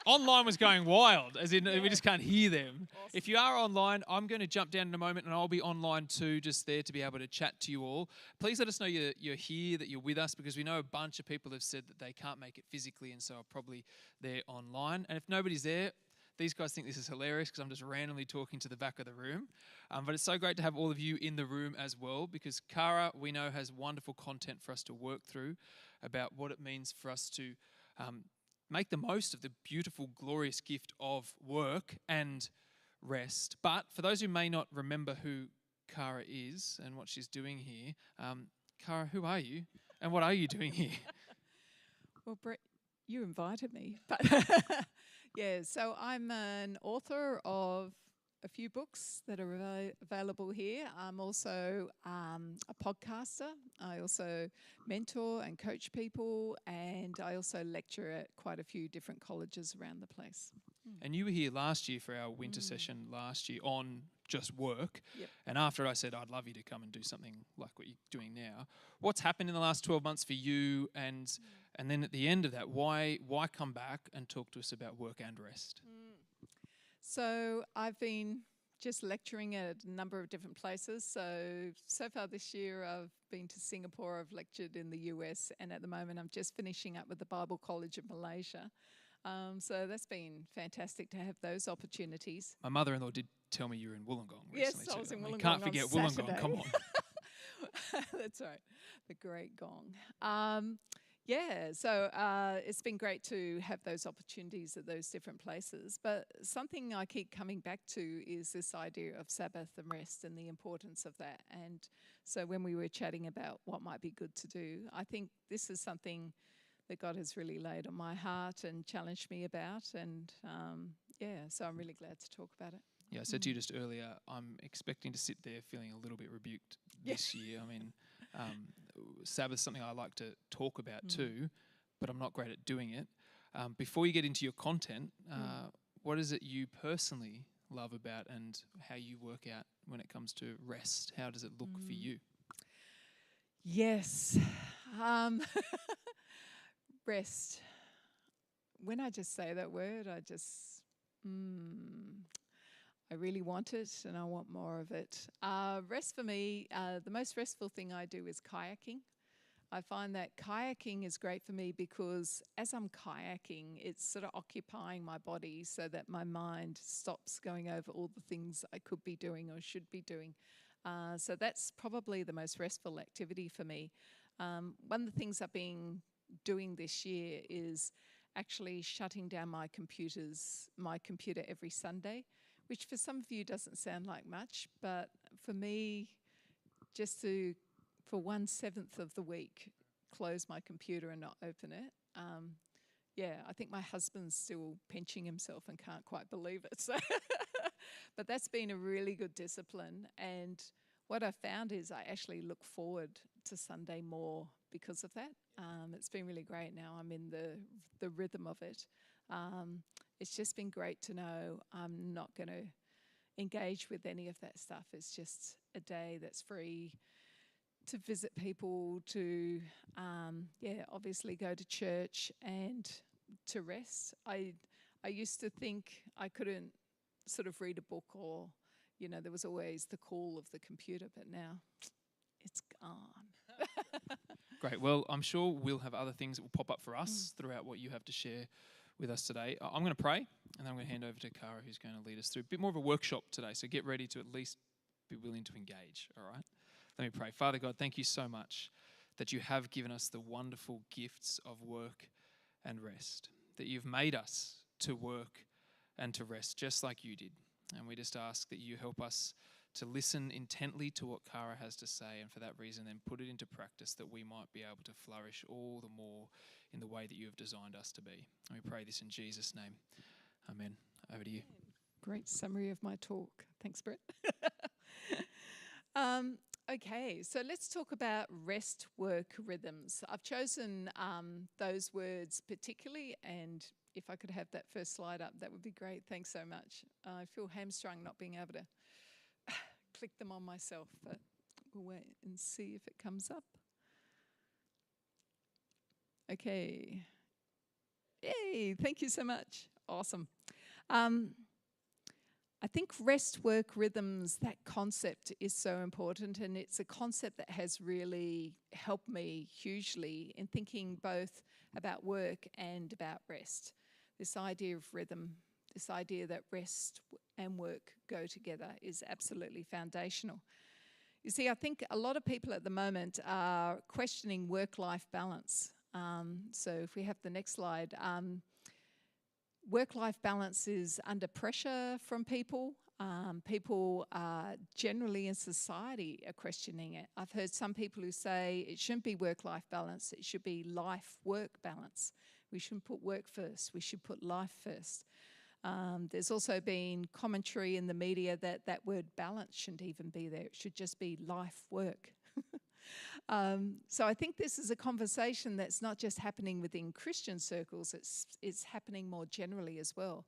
Online was going wild, as in we just can't hear them. Awesome. If you are online, I'm going to jump down in a moment and I'll be online too, just there to be able to chat to you all. Please let us know you're here, that you're with us, because we know a bunch of people have said that they can't make it physically and so are probably there online. And if nobody's there, these guys think this is hilarious because I'm just randomly talking to the back of the room. But it's so great to have all of you in the room as well, because Cara, we know, has wonderful content for us to work through about what it means for us to make the most of the beautiful, glorious gift of work and rest. But for those who may not remember who Cara is and what she's doing here, Cara, who are you and what are you doing here? Well, Brett, you invited me. But yeah, so I'm an author of a few books that are available here. I'm also a podcaster. I also mentor and coach people, and I also lecture at quite a few different colleges around the place. And you were here last year for our winter session last year on just work. Yep. And after I said, I'd love you to come and do something like what you're doing now. What's happened in the last 12 months for you? And then at the end of that, why come back and talk to us about work and rest? So I've been just lecturing at a number of different places. So far this year I've been to Singapore, I've lectured in the US, and at the moment I'm just finishing up with the Bible College of Malaysia. So that's been fantastic to have those opportunities. My mother-in-law did tell me you were in Wollongong Yes, recently. I was in Wollongong. Can't forget on Wollongong, Saturday. come on. That's right, the Great Gong. So it's been great to have those opportunities at those different places. But something I keep coming back to is this idea of Sabbath and rest and the importance of that. And so when we were chatting about what might be good to do, I think this is something that God has really laid on my heart and challenged me about. And so I'm really glad to talk about it. Yeah, I said to you just earlier, I'm expecting to sit there feeling a little bit rebuked this year. I mean, Sabbath's something I like to talk about too, but I'm not great at doing it. Before you get into your content, what is it you personally love about and how you work out when it comes to rest? How does it look for you? Yes. Rest. When I just say that word, I really want it and I want more of it. Rest for me, the most restful thing I do is kayaking. I find that kayaking is great for me because as I'm kayaking, it's sort of occupying my body so that my mind stops going over all the things I could be doing or should be doing. So that's probably the most restful activity for me. One of the things I've been doing this year is actually shutting down my computer every Sunday, which for some of you doesn't sound like much, but for me, just to, for 1/7 of the week, close my computer and not open it. I think my husband's still pinching himself and can't quite believe it. So but that's been a really good discipline. And what I found is I actually look forward to Sunday more because of that. It's been really great now. I'm in the rhythm of it. It's just been great to know I'm not going to engage with any of that stuff. It's just a day that's free to visit people, to, obviously go to church and to rest. I used to think I couldn't sort of read a book or, there was always the call of the computer, but now it's gone. Great. Well, I'm sure we'll have other things that will pop up for us throughout what you have to share with us today. I'm going to pray, and then I'm going to hand over to Cara, who's going to lead us through a bit more of a workshop today. So get ready to at least be willing to engage, all right? Let me pray. Father God, thank you so much that you have given us the wonderful gifts of work and rest, that you've made us to work and to rest just like you did. And we just ask that you help us to listen intently to what Cara has to say, and for that reason then put it into practice that we might be able to flourish all the more in the way that you have designed us to be. And we pray this in Jesus' name. Amen. Over to you. Great summary of my talk. Thanks, Brett. Okay, so let's talk about rest-work rhythms. I've chosen those words particularly, and if I could have that first slide up, that would be great. Thanks so much. I feel hamstrung not being able to click them on myself, but we'll wait and see if it comes up. Okay. Yay, thank you so much. Awesome. I think rest-work rhythms, that concept is so important, and it's a concept that has really helped me hugely in thinking both about work and about rest. This idea of rhythm, this idea that rest and work go together is absolutely foundational. You see, I think a lot of people at the moment are questioning work-life balance. So if we have the next slide, work-life balance is under pressure from people. People generally in society are questioning it. I've heard some people who say it shouldn't be work-life balance, it should be life-work balance. We shouldn't put work first, we should put life first. There's also been commentary in the media that that word balance shouldn't even be there. It should just be life-work. So I think this is a conversation that's not just happening within Christian circles, it's happening more generally as well.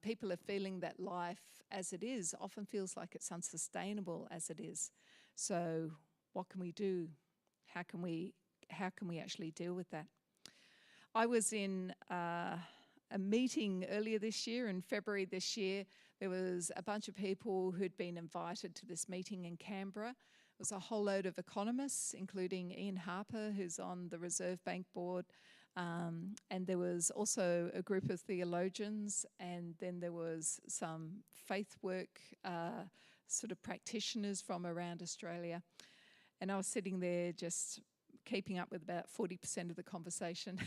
People are feeling that life as it is often feels like it's unsustainable as it is. So what can we do? How can we actually deal with that? I was in a meeting earlier this year, in February this year. There was a bunch of people who'd been invited to this meeting in Canberra. It was a whole load of economists, including Ian Harper, who's on the Reserve Bank board. And there was also a group of theologians, and then there was some faith work sort of practitioners from around Australia. And I was sitting there just keeping up with about 40% of the conversation.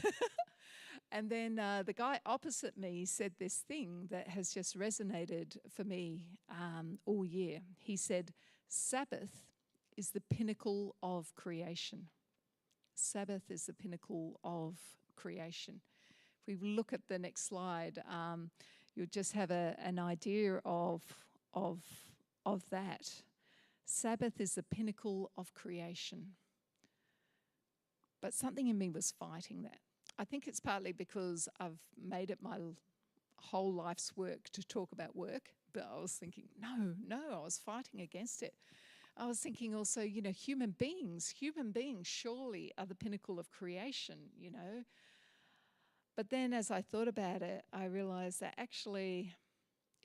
And then the guy opposite me said this thing that has just resonated for me all year. He said, Sabbath is the pinnacle of creation. Sabbath is the pinnacle of creation. If we look at the next slide, you'll just have an idea of that. Sabbath is the pinnacle of creation. But something in me was fighting that. I think it's partly because I've made it my whole life's work to talk about work, but I was thinking, no, I was fighting against it. I was thinking also, human beings surely are the pinnacle of creation, But then as I thought about it, I realized that actually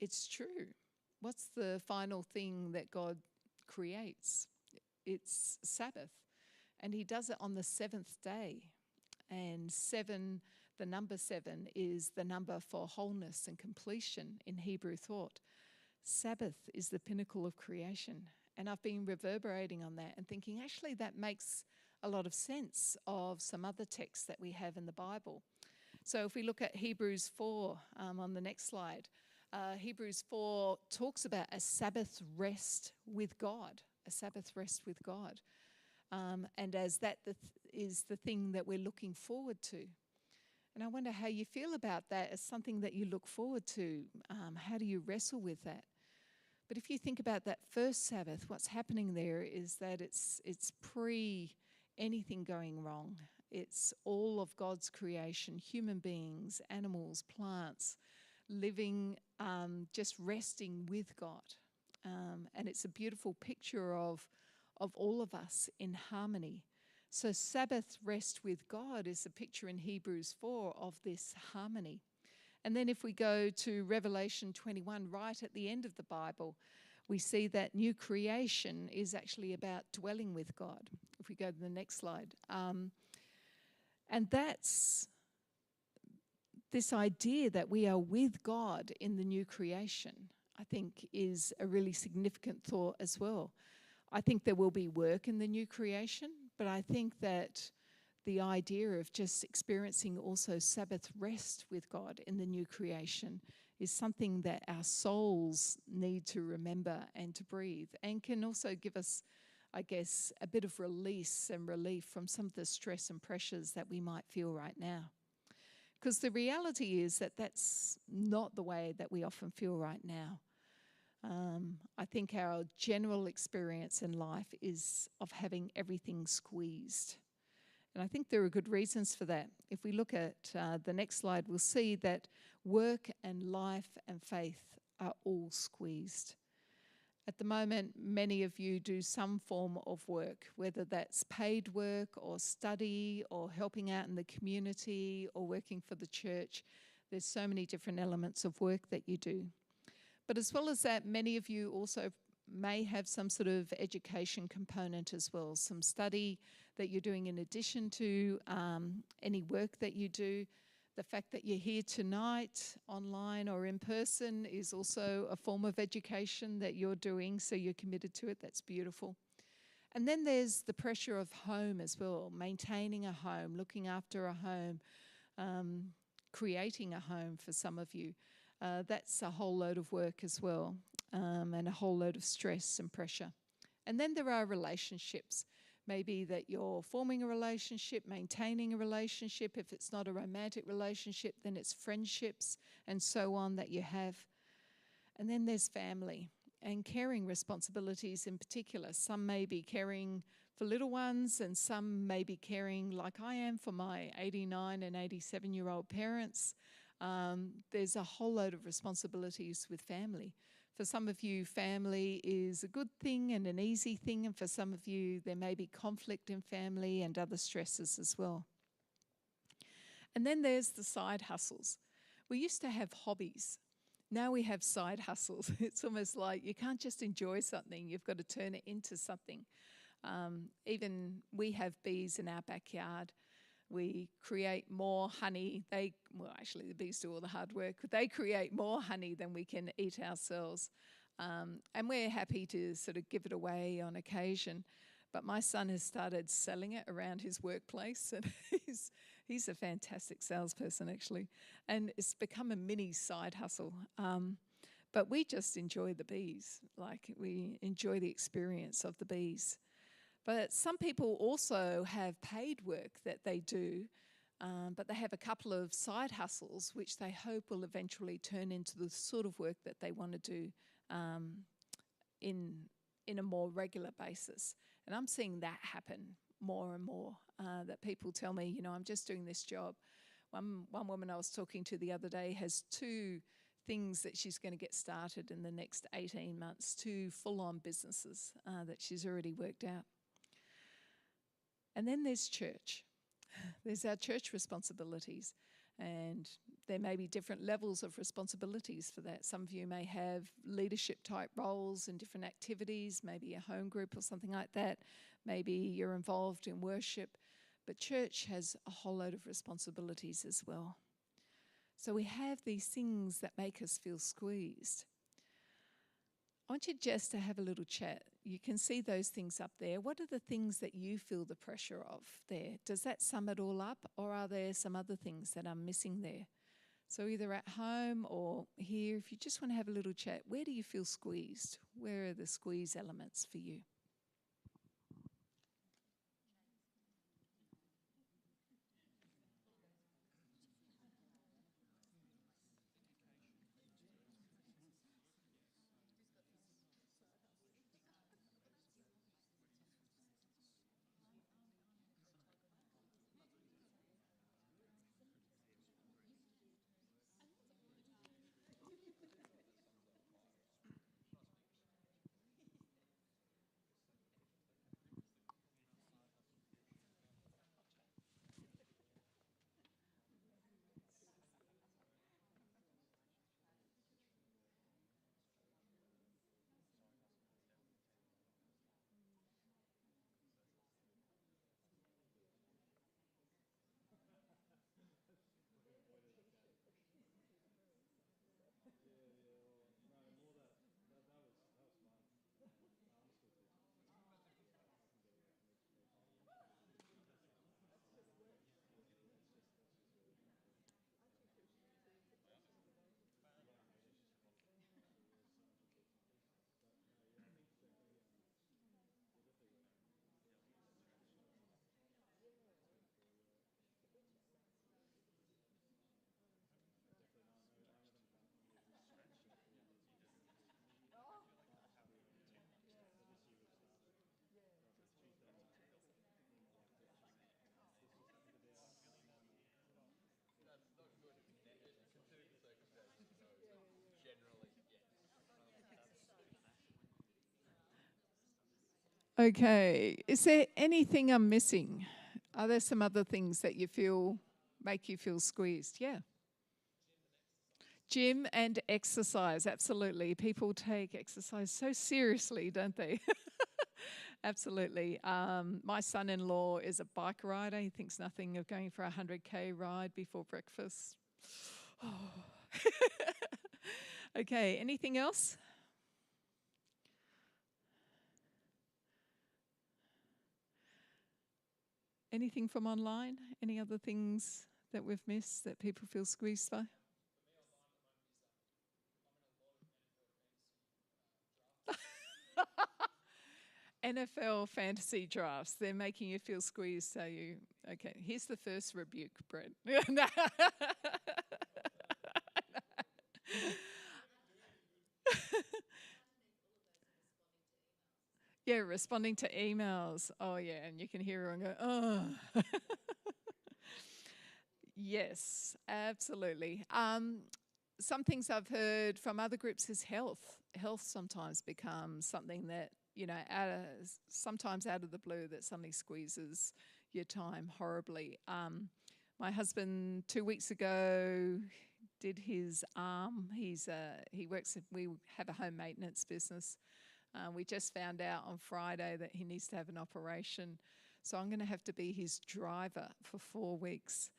it's true. What's the final thing that God creates? It's Sabbath. And he does it on the seventh day. And the number 7 is the number for wholeness and completion in Hebrew thought. Sabbath is the pinnacle of creation. And I've been reverberating on that and thinking, actually, that makes a lot of sense of some other texts that we have in the Bible. So if we look at Hebrews 4 on the next slide, Hebrews 4 talks about a Sabbath rest with God, a Sabbath rest with God. And as that is the thing that we're looking forward to. And I wonder how you feel about that as something that you look forward to. How do you wrestle with that? But if you think about that first Sabbath, what's happening there is that it's pre anything going wrong. It's all of God's creation, human beings, animals, plants, living, just resting with God. And it's a beautiful picture of all of us in harmony. So Sabbath rest with God is a picture in Hebrews 4 of this harmony. And then if we go to Revelation 21, right at the end of the Bible, we see that new creation is actually about dwelling with God. If we go to the next slide. And that's this idea that we are with God in the new creation, I think is a really significant thought as well. I think there will be work in the new creation, but I think that the idea of just experiencing also Sabbath rest with God in the new creation is something that our souls need to remember and to breathe, and can also give us, I guess, a bit of release and relief from some of the stress and pressures that we might feel right now. Because the reality is that that's not the way that we often feel right now. I think our general experience in life is of having everything squeezed. And I think there are good reasons for that. If we look at the next slide, we'll see that work and life and faith are all squeezed. At the moment, many of you do some form of work, whether that's paid work or study or helping out in the community or working for the church. There's so many different elements of work that you do. But as well as that, many of you also may have some sort of education component as well, some study that you're doing in addition to any work that you do. The fact that you're here tonight, online or in person, is also a form of education that you're doing, so you're committed to it. That's beautiful. And then there's the pressure of home as well, maintaining a home, looking after a home, creating a home for some of you. That's a whole load of work as well, and a whole load of stress and pressure. And then there are relationships. Maybe that you're forming a relationship, maintaining a relationship. If it's not a romantic relationship, then it's friendships and so on that you have. And then there's family and caring responsibilities in particular. Some may be caring for little ones, and some may be caring, like I am, for my 89 and 87-year-old parents. There's a whole load of responsibilities with family. For some of you, family is a good thing and an easy thing, and for some of you, there may be conflict in family and other stresses as well. And then there's the side hustles. We used to have hobbies. Now we have side hustles. It's almost like you can't just enjoy something, you've got to turn it into something. Even we have bees in our backyard. We create more honey. Actually, the bees do all the hard work. They create more honey than we can eat ourselves. And we're happy to sort of give it away on occasion. But my son has started selling it around his workplace, and he's a fantastic salesperson, actually. And it's become a mini side hustle. But we just enjoy the bees. Like, we enjoy the experience of the bees. But some people also have paid work that they do, but they have a couple of side hustles which they hope will eventually turn into the sort of work that they want to do in a more regular basis. And I'm seeing that happen more and more, that people tell me, you know, I'm just doing this job. One woman I was talking to the other day has 2 things that she's going to get started in the next 18 months, 2 full-on businesses that she's already worked out. And then there's church. There's our church responsibilities. And there may be different levels of responsibilities for that. Some of you may have leadership type roles in different activities, maybe a home group or something like that. Maybe you're involved in worship. But church has a whole load of responsibilities as well. So we have these things that make us feel squeezed. I want you just to have a little chat. You can see those things up there. What are the things that you feel the pressure of there? Does that sum it all up, or are there some other things that I'm missing there? So either at home or here, if you just want to have a little chat, where do you feel squeezed? Where are the squeeze elements for you? Okay, is there anything I'm missing? Are there some other things that you feel make you feel squeezed? Yeah. Gym and exercise, absolutely. People take exercise so seriously, don't they? Absolutely. My son-in-law is a bike rider. He thinks nothing of going for a 100K ride before breakfast. Okay, anything else? Anything from online? Any other things that we've missed that people feel squeezed by? NFL fantasy drafts. They're making you feel squeezed, so you... Okay, here's the first rebuke, Brett. Yeah, responding to emails. Oh, yeah, and you can hear everyone go, oh. Yes, absolutely. Some things I've heard from other groups is health. Health sometimes becomes something that, sometimes out of the blue, that suddenly squeezes your time horribly. My husband 2 weeks ago did his arm. We have a home maintenance business. We just found out on Friday that he needs to have an operation. So I'm going to have to be his driver for 4 weeks,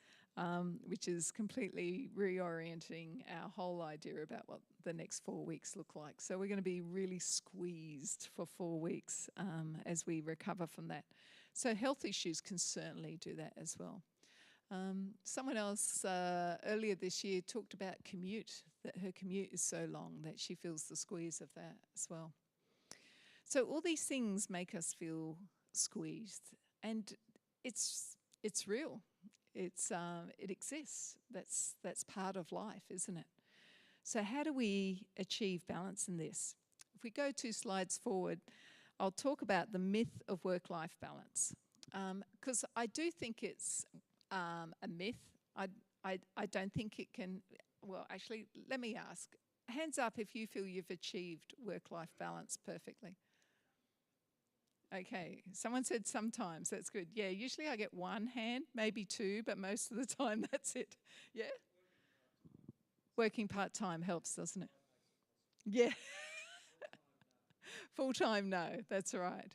which is completely reorienting our whole idea about what the next 4 weeks look like. So we're going to be really squeezed for 4 weeks as we recover from that. So health issues can certainly do that as well. Someone else earlier this year talked about commute, that her commute is so long that she feels the squeeze of that as well. So all these things make us feel squeezed, and it's real. It exists. That's part of life, isn't it? So how do we achieve balance in this? If we go 2 slides forward, I'll talk about the myth of work-life balance, because I do think it's a myth. I don't think it can. Well, actually, let me ask. Hands up if you feel you've achieved work-life balance perfectly. Okay, someone said sometimes. That's good. Yeah, usually I get 1 hand, maybe 2, but most of the time that's it. Yeah? Working part-time helps, doesn't it? Yeah. Full-time, no, that's right.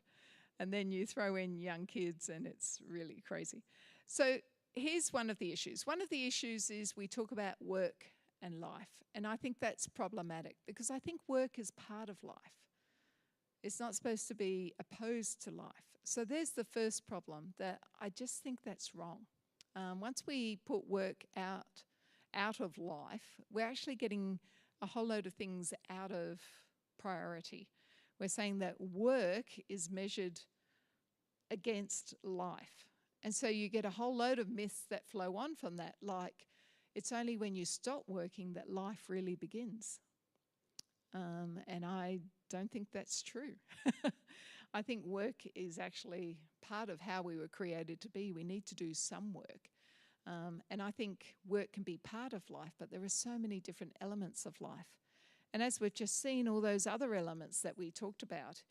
And then you throw in young kids and it's really crazy. So here's one of the issues. One of the issues is we talk about work and life. And I think that's problematic because I think work is part of life. It's not supposed to be opposed to life. So there's the first problem, that I just think that's wrong. Once we put work out of life, we're actually getting a whole load of things out of priority. We're saying that work is measured against life. And so you get a whole load of myths that flow on from that, like it's only when you stop working that life really begins. And I don't think that's true. I think work is actually part of how we were created to be. We need to do some work. And I think work can be part of life, but there are so many different elements of life. And as we've just seen, all those other elements that we talked about,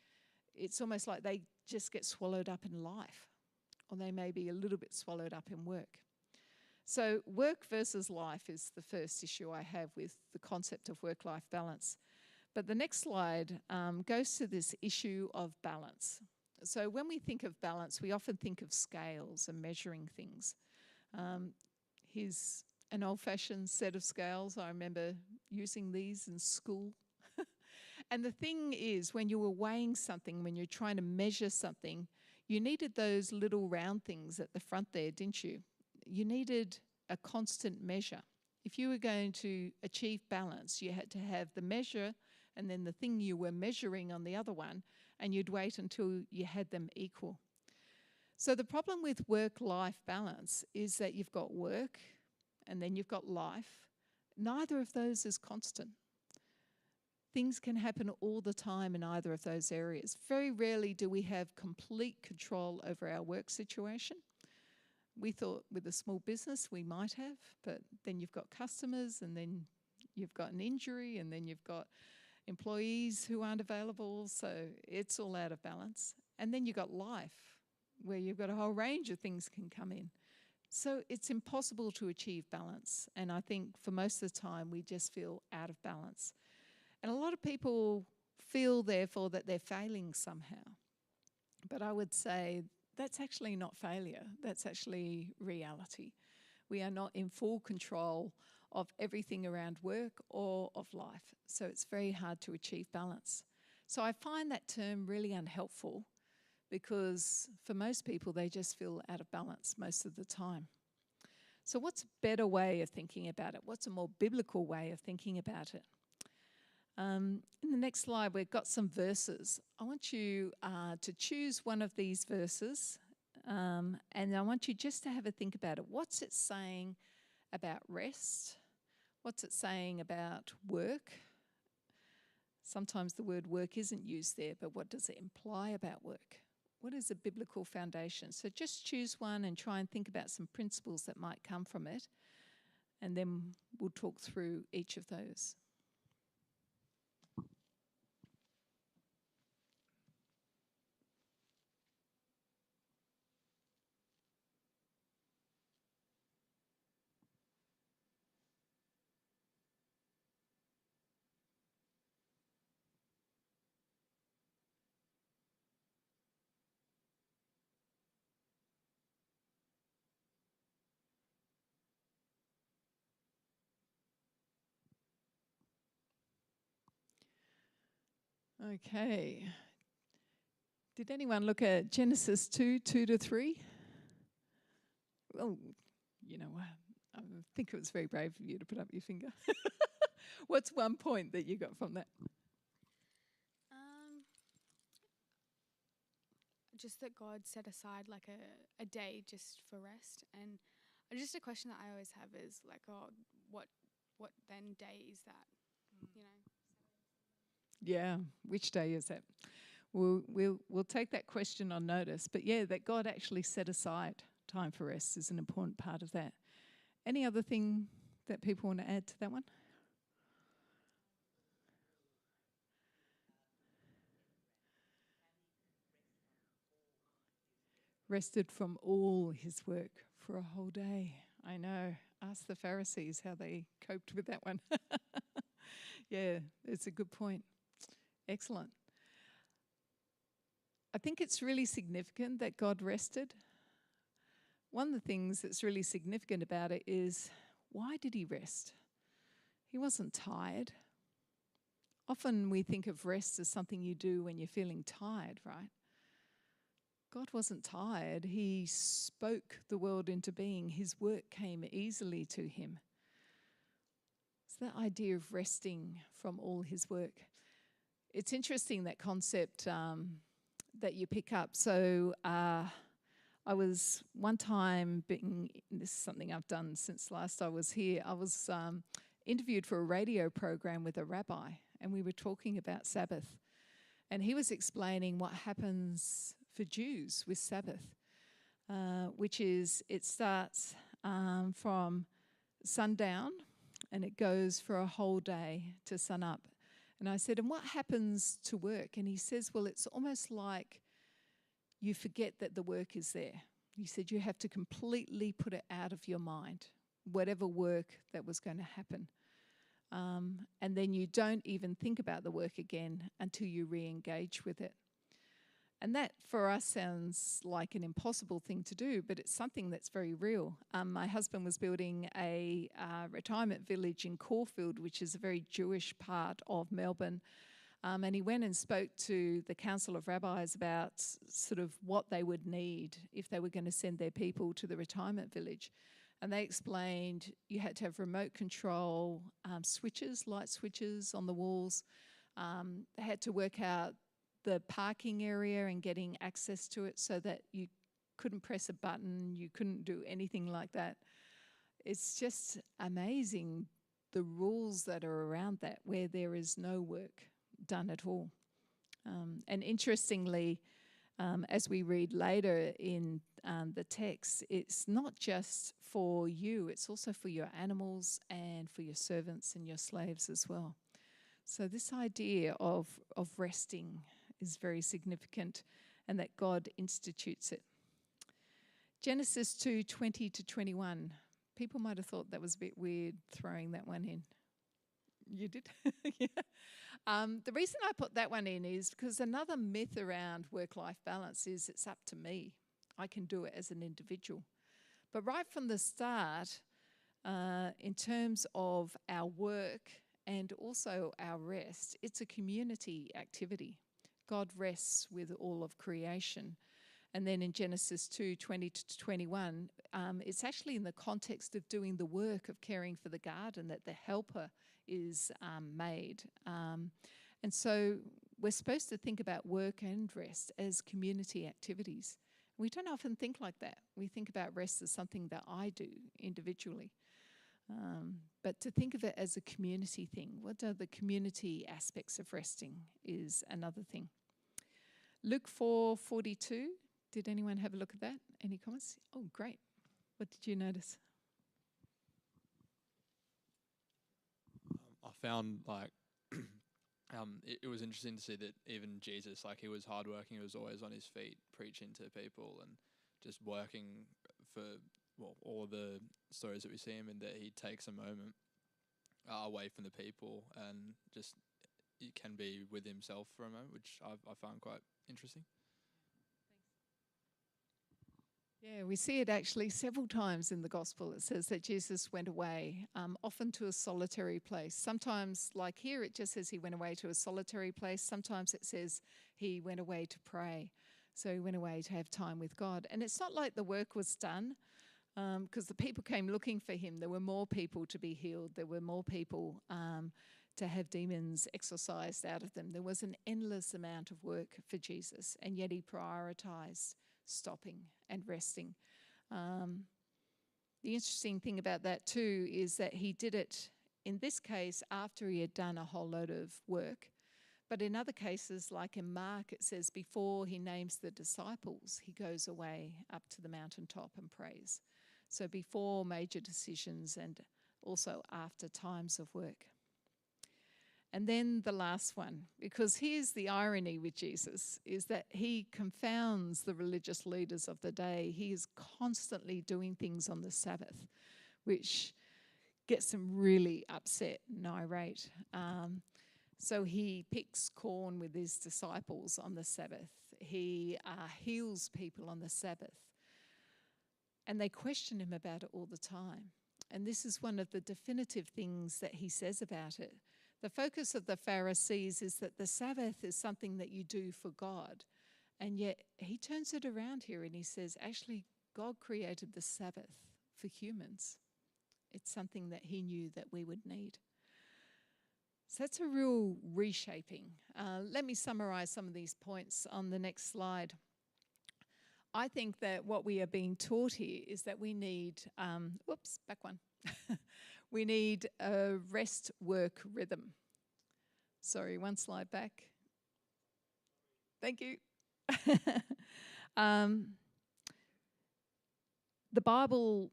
it's almost like they just get swallowed up in life, or they may be a little bit swallowed up in work. So work versus life is the first issue I have with the concept of work-life balance. But the next slide goes to this issue of balance. So when we think of balance, we often think of scales and measuring things. Here's an old-fashioned set of scales. I remember using these in school. And the thing is, when you were weighing something, when you're trying to measure something, you needed those little round things at the front there, didn't you? You needed a constant measure. If you were going to achieve balance, you had to have the measure and then the thing you were measuring on the other one, and you'd wait until you had them equal. So the problem with work-life balance is that you've got work and then you've got life. Neither of those is constant. Things can happen all the time in either of those areas. Very rarely do we have complete control over our work situation. We thought with a small business we might have, but then you've got customers, and then you've got an injury, and then you've got employees who aren't available, so it's all out of balance. And then you've got life, where you've got a whole range of things can come in. So it's impossible to achieve balance. And I think for most of the time, we just feel out of balance. And a lot of people feel, therefore, that they're failing somehow. But I would say that's actually not failure. That's actually reality. We are not in full control of everything around work or of life. So it's very hard to achieve balance. So I find that term really unhelpful because for most people, they just feel out of balance most of the time. So what's a better way of thinking about it? What's a more biblical way of thinking about it? In the next slide, we've got some verses. I want you to choose one of these verses, and I want you just to have a think about it. What's it saying about rest? What's it saying about work? Sometimes the word work isn't used there, but what does it imply about work? What is a biblical foundation? So just choose one and try and think about some principles that might come from it, and then we'll talk through each of those. Okay. Did anyone look at Genesis 2:2-3? Oh, you know what? I think it was very brave of you to put up your finger. What's one point that you got from that? Just that God set aside like a day just for rest. And just a question that I always have is like, oh, what then day is that? You know? Yeah, which day is it? We'll take that question on notice. But yeah, that God actually set aside time for rest is an important part of that. Any other thing that people want to add to that one? Rested from all his work for a whole day. I know. Ask the Pharisees how they coped with that one. Yeah, it's a good point. Excellent. I think it's really significant that God rested. One of the things that's really significant about it is, why did he rest? He wasn't tired. Often we think of rest as something you do when you're feeling tired, right? God wasn't tired. He spoke the world into being. His work came easily to him. It's that idea of resting from all his work. It's interesting, that concept that you pick up. So I was one time this is something I've done since last I was here. I was interviewed for a radio program with a rabbi, and we were talking about Sabbath. And he was explaining what happens for Jews with Sabbath, which is it starts from sundown and it goes for a whole day to sun up. And I said, and what happens to work? And he says, well, it's almost like you forget that the work is there. He said you have to completely put it out of your mind, whatever work that was going to happen. And then you don't even think about the work again until you re-engage with it. And that for us sounds like an impossible thing to do, but it's something that's very real. My husband was building a retirement village in Caulfield, which is a very Jewish part of Melbourne. And he went and spoke to the Council of Rabbis about sort of what they would need if they were going to send their people to the retirement village. And they explained you had to have remote control switches, light switches on the walls. They had to work out the parking area and getting access to it so that you couldn't press a button, you couldn't do anything like that. It's just amazing the rules that are around that, where there is no work done at all. And interestingly, as we read later in the text, it's not just for you, it's also for your animals and for your servants and your slaves as well. So this idea of resting is very significant, and that God institutes it. Genesis 2:20 to 21. People might have thought that was a bit weird throwing that one in. You did? Yeah. The reason I put that one in is because another myth around work-life balance is it's up to me. I can do it as an individual. But right from the start, in terms of our work and also our rest, it's a community activity. God rests with all of creation. And then in Genesis 2:20 to 21, it's actually in the context of doing the work of caring for the garden that the helper is made. And so we're supposed to think about work and rest as community activities. We don't often think like that. We think about rest as something that I do individually. But to think of it as a community thing, what are the community aspects of resting is another thing. Luke 4:42. Did anyone have a look at that? Any comments? Oh, great. What did you notice? I found it was interesting to see that even Jesus, he was hardworking, he was always on his feet preaching to people and just working for all of the stories that we see him in, that he takes a moment away from the people and just he can be with himself for a moment, which I found quite interesting. Yeah, we see it actually several times in the gospel. It says that Jesus went away, often to a solitary place. Sometimes, like here, it just says he went away to a solitary place. Sometimes it says he went away to pray. So he went away to have time with God. And it's not like the work was done, because the people came looking for him. There were more people to be healed. There were more people to have demons exorcised out of them. There was an endless amount of work for Jesus, and yet he prioritized stopping and resting. The interesting thing about that too is that he did it, in this case, after he had done a whole load of work. But in other cases, like in Mark, it says before he names the disciples, he goes away up to the mountaintop and prays. So before major decisions and also after times of work. And then the last one, because here's the irony with Jesus, is that he confounds the religious leaders of the day. He is constantly doing things on the Sabbath, which gets them really upset and irate. So he picks corn with his disciples on the Sabbath. He heals people on the Sabbath. And they question him about it all the time. And this is one of the definitive things that he says about it. The focus of the Pharisees is that the Sabbath is something that you do for God. And yet he turns it around here and he says, actually, God created the Sabbath for humans. It's something that he knew that we would need. So that's a real reshaping. Let me summarize some of these points on the next slide. I think that what we are being taught here is that we need, back one. We need a rest-work rhythm. Sorry, one slide back. Thank you. The Bible,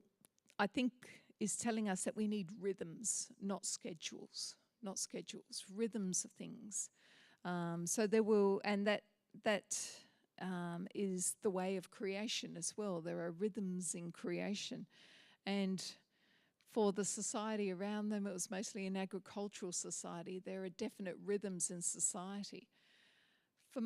I think, is telling us that we need rhythms, not schedules. Rhythms of things. So there will, and that is the way of creation as well. There are rhythms in creation. And for the society around them, it was mostly an agricultural society. There are definite rhythms in society. For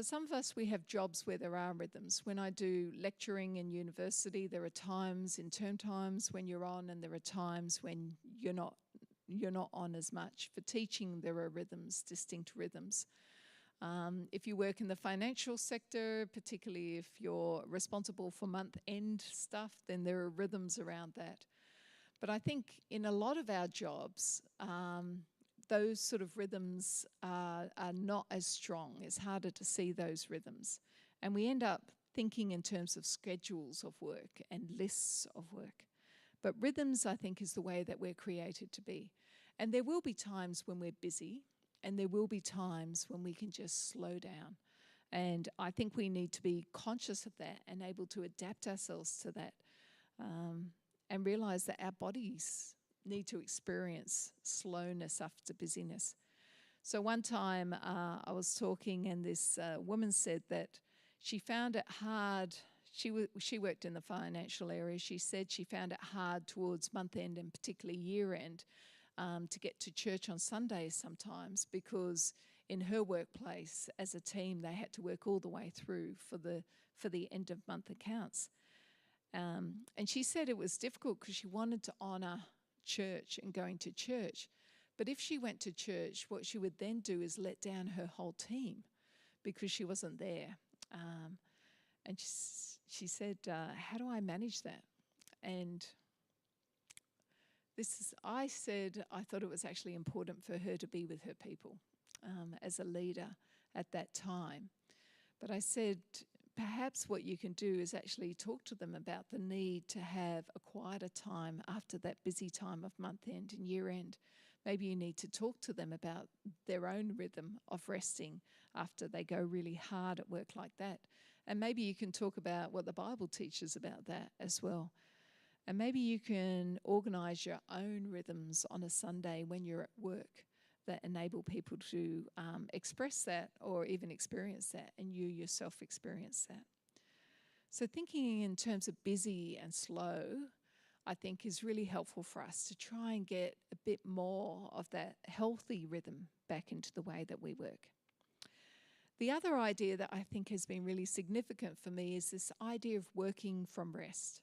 some of us, we have jobs where there are rhythms. When I do lecturing in university, there are times in term times when you're on, and there are times when you're not on as much. For teaching, there are rhythms, distinct rhythms. If you work in the financial sector, particularly if you're responsible for month-end stuff, then there are rhythms around that. But I think in a lot of our jobs, those sort of rhythms are not as strong. It's harder to see those rhythms. And we end up thinking in terms of schedules of work and lists of work. But rhythms, I think, is the way that we're created to be. And there will be times when we're busy, and there will be times when we can just slow down. And I think we need to be conscious of that and able to adapt ourselves to that. And realize that our bodies need to experience slowness after busyness. So one time I was talking, and this woman said that she found it hard. she worked in the financial area. She said she found it hard towards month end and particularly year end to get to church on Sundays sometimes, because in her workplace as a team they had to work all the way through for the end of month accounts. And she said it was difficult because she wanted to honour church and going to church. But if she went to church, what she would then do is let down her whole team because she wasn't there. And she said, how do I manage that? And I said I thought it was actually important for her to be with her people as a leader at that time. But I said, perhaps what you can do is actually talk to them about the need to have a quieter time after that busy time of month end and year end. Maybe you need to talk to them about their own rhythm of resting after they go really hard at work like that. And maybe you can talk about what the Bible teaches about that as well. And maybe you can organise your own rhythms on a Sunday when you're at work that enable people to express that or even experience that, and you yourself experience that. So thinking in terms of busy and slow, I think is really helpful for us to try and get a bit more of that healthy rhythm back into the way that we work. The other idea that I think has been really significant for me is this idea of working from rest.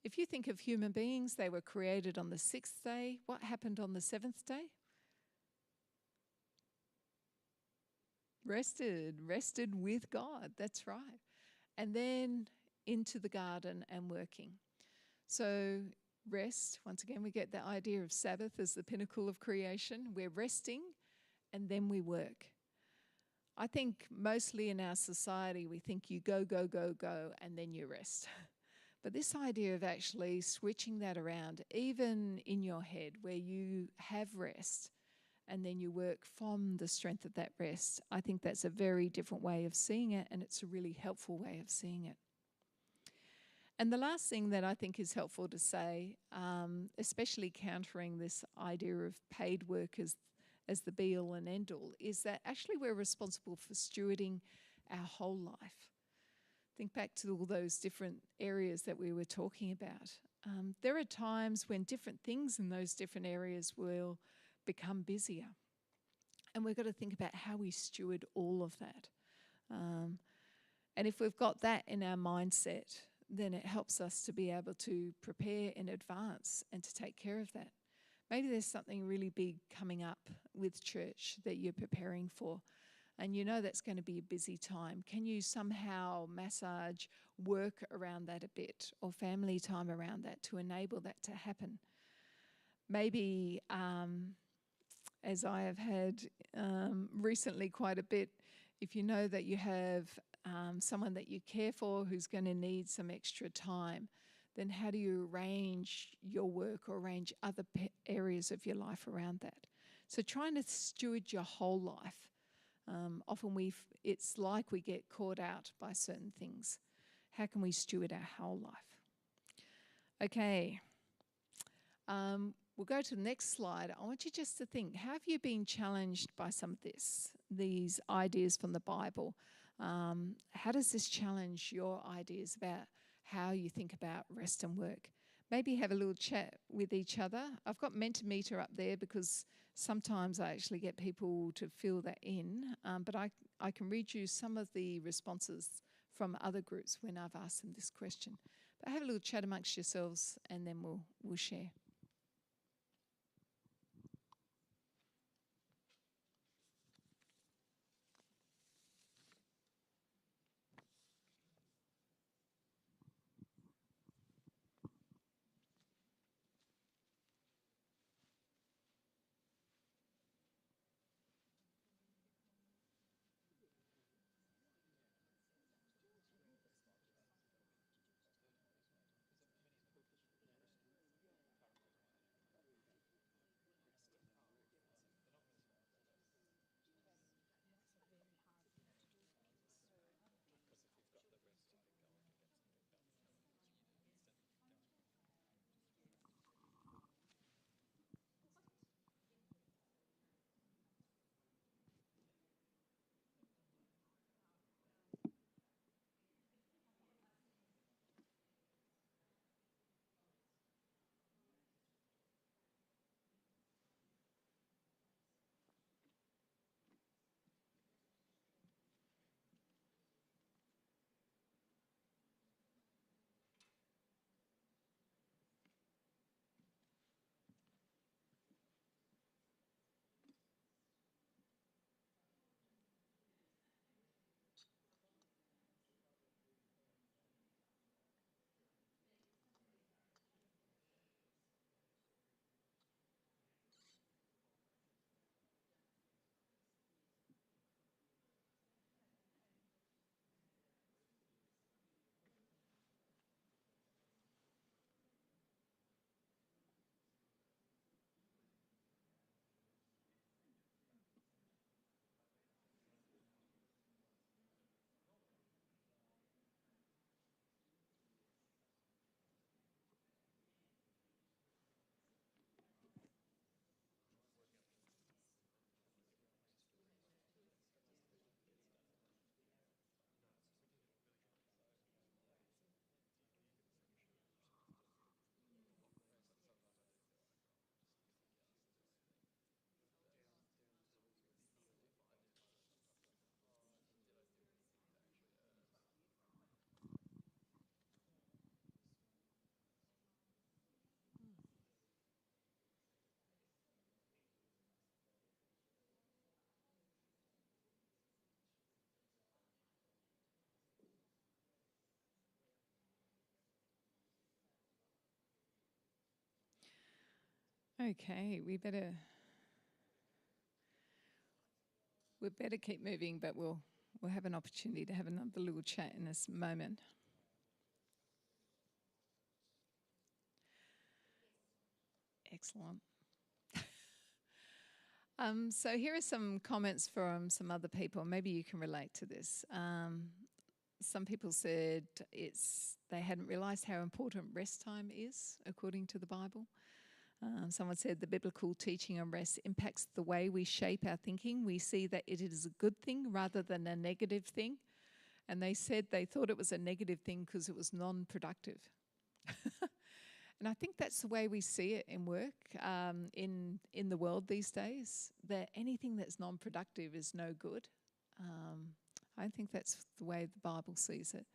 If you think of human beings, they were created on the 6th day. What happened on the 7th day? Rested with God, that's right. And then into the garden and working. So rest, once again, we get the idea of Sabbath as the pinnacle of creation. We're resting and then we work. I think mostly in our society we think you go, go, go, go, and then you rest. But this idea of actually switching that around, even in your head where you have rest and then you work from the strength of that rest, I think that's a very different way of seeing it, and it's a really helpful way of seeing it. And the last thing that I think is helpful to say, especially countering this idea of paid work as the be-all and end-all, is that actually we're responsible for stewarding our whole life. Think back to all those different areas that we were talking about. There are times when different things in those different areas will become busier. And we've got to think about how we steward all of that. And if we've got that in our mindset, then it helps us to be able to prepare in advance and to take care of that. Maybe there's something really big coming up with church that you're preparing for, and you know that's going to be a busy time. Can you somehow massage work around that a bit, or family time around that, to enable that to happen? Maybe, as I have had recently quite a bit, if you know that you have someone that you care for who's going to need some extra time, then how do you arrange your work or arrange other areas of your life around that? So trying to steward your whole life. Often it's like we get caught out by certain things. How can we steward our whole life? Okay. We'll go to the next slide. I want you just to think, have you been challenged by some of these ideas from the Bible? How does this challenge your ideas about how you think about rest and work? Maybe have a little chat with each other. I've got Mentimeter up there because sometimes I actually get people to fill that in, but I can read you some of the responses from other groups when I've asked them this question. But have a little chat amongst yourselves and then we'll share. Okay, we better keep moving, but we'll have an opportunity to have another little chat in this moment. Excellent. So here are some comments from some other people. Maybe you can relate to this. Some people said they hadn't realised how important rest time is according to the Bible. Someone said the biblical teaching on rest impacts the way we shape our thinking. We see that it is a good thing rather than a negative thing. And they said they thought it was a negative thing because it was non-productive. And I think that's the way we see it in work, in the world these days, that anything that's non-productive is no good. I think that's the way the Bible sees it.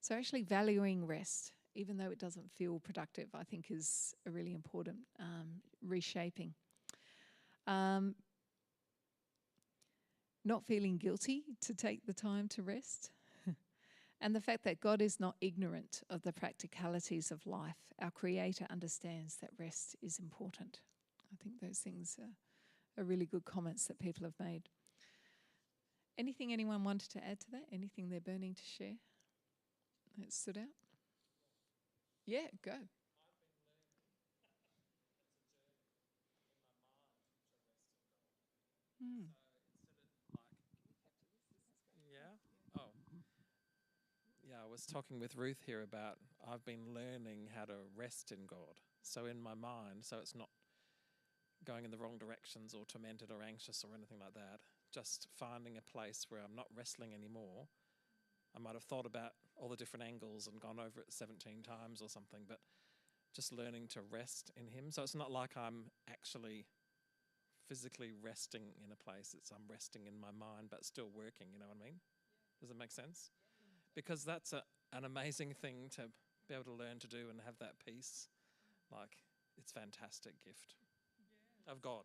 So actually valuing rest, even though it doesn't feel productive, I think is a really important reshaping. Not feeling guilty to take the time to rest. And the fact that God is not ignorant of the practicalities of life. Our Creator understands that rest is important. I think those things are really good comments that people have made. Anything anyone wanted to add to that? Anything they're burning to share that stood out? Yeah, go. Mm. Yeah, I was talking with Ruth here about I've been learning how to rest in God. So in my mind, so it's not going in the wrong directions or tormented or anxious or anything like that, just finding a place where I'm not wrestling anymore. I might have thought about all the different angles and gone over it 17 times or something, but just learning to rest in Him. So it's not like I'm actually physically resting in a place. I'm resting in my mind, but still working, you know what I mean? Does it make sense? Because that's an amazing thing to be able to learn to do and have that peace. Like, it's a fantastic gift of God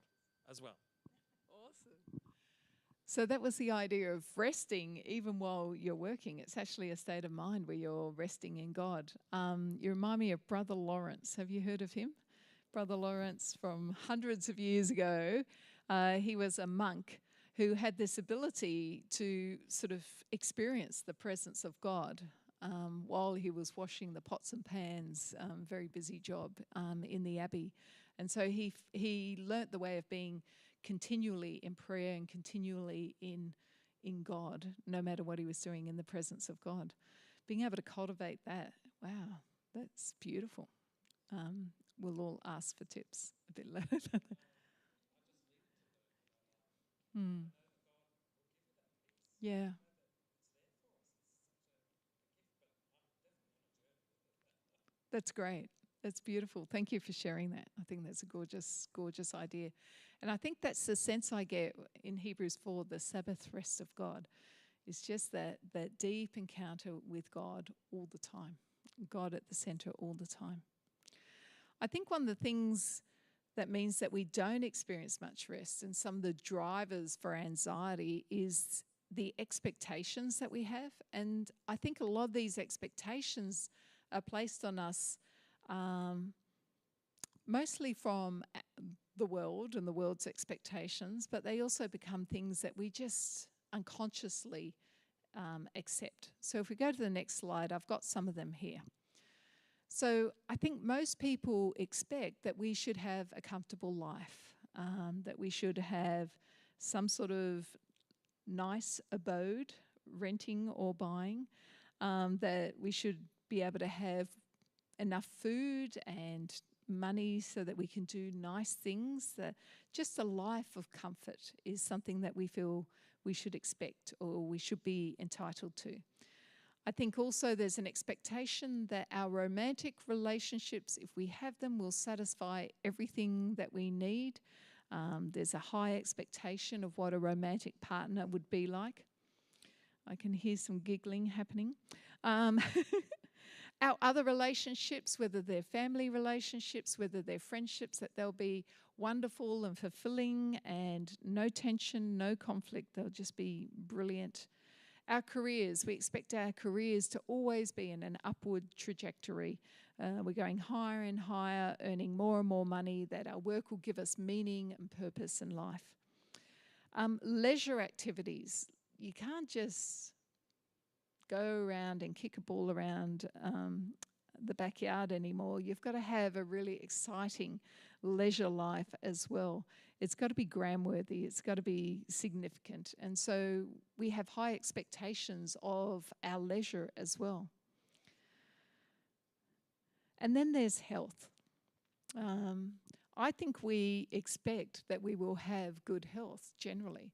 as well. Awesome. So that was the idea of resting even while you're working. It's actually a state of mind where you're resting in God. You remind me of Brother Lawrence. Have you heard of him? Brother Lawrence from hundreds of years ago. He was a monk who had this ability to sort of experience the presence of God while he was washing the pots and pans, very busy job in the abbey. And so he learnt the way of being continually in prayer and continually in God, no matter what he was doing, in the presence of God. Being able to cultivate that, wow, that's beautiful. We'll all ask for tips a bit later. Yeah. That's great. That's beautiful. Thank you for sharing that. I think that's a gorgeous, gorgeous idea. And I think that's the sense I get in Hebrews 4, the Sabbath rest of God. It's just that deep encounter with God all the time. God at the center all the time. I think one of the things that means that we don't experience much rest, and some of the drivers for anxiety, is the expectations that we have. And I think a lot of these expectations are placed on us mostly from the world and the world's expectations, but they also become things that we just unconsciously accept. So if we go to the next slide, I've got some of them here. So I think most people expect that we should have a comfortable life, that we should have some sort of nice abode, renting or buying, that we should be able to have enough food and money so that we can do nice things. That just a life of comfort is something that we feel we should expect or we should be entitled to. I think also there's an expectation that our romantic relationships, if we have them, will satisfy everything that we need. There's a high expectation of what a romantic partner would be like. I can hear some giggling happening. Our other relationships, whether they're family relationships, whether they're friendships, that they'll be wonderful and fulfilling and no tension, no conflict. They'll just be brilliant. Our careers, we expect our careers to always be in an upward trajectory, We're going higher and higher, earning more and more money, that our work will give us meaning and purpose in life. Leisure activities. You can't just go around and kick a ball around the backyard anymore. You've got to have a really exciting leisure life as well. It's got to be gram-worthy. It's got to be significant. And so we have high expectations of our leisure as well. And then there's health. I think we expect that we will have good health generally.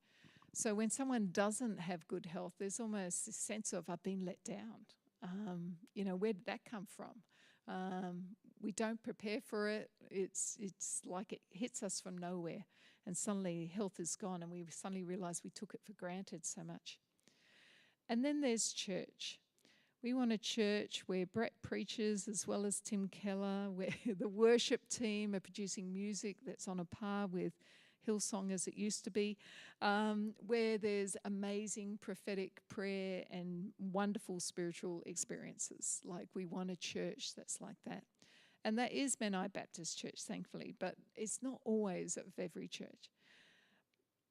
So when someone doesn't have good health, there's almost a sense of, I've been let down. Where did that come from? We don't prepare for it. It's like it hits us from nowhere, and suddenly health is gone, and we suddenly realize we took it for granted so much. And then there's church. We want a church where Brett preaches as well as Tim Keller, where the worship team are producing music that's on a par with Hillsong as it used to be, where there's amazing prophetic prayer and wonderful spiritual experiences. Like, we want a church that's like that. And that is Menai Baptist Church, thankfully, but it's not always of every church.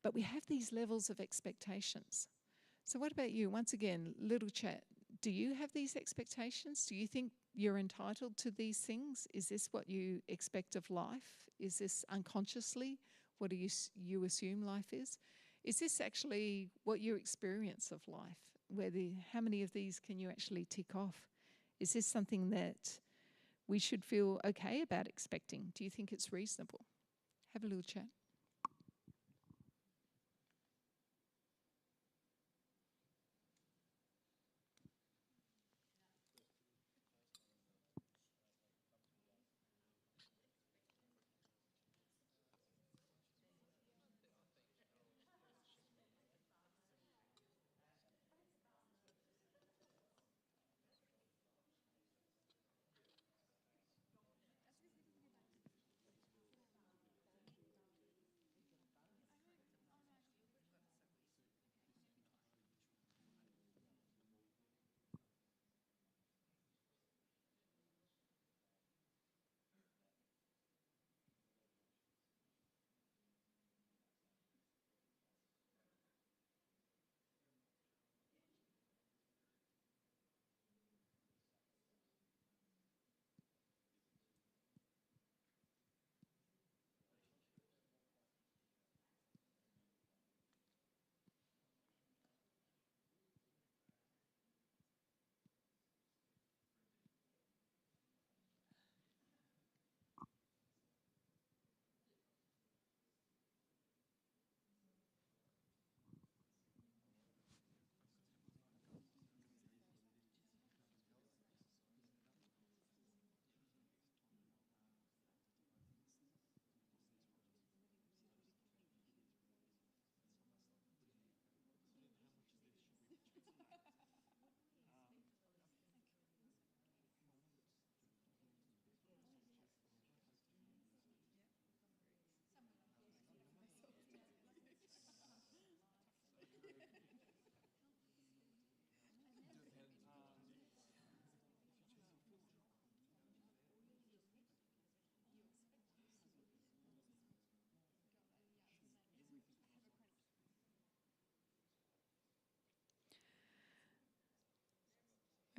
But we have these levels of expectations. So what about you? Once again, little chat. Do you have these expectations? Do you think you're entitled to these things? Is this what you expect of life? Is this unconsciously what you assume life is? Is this actually what your experience of life? How many of these can you actually tick off? Is this something that we should feel okay about expecting? Do you think it's reasonable? Have a little chat.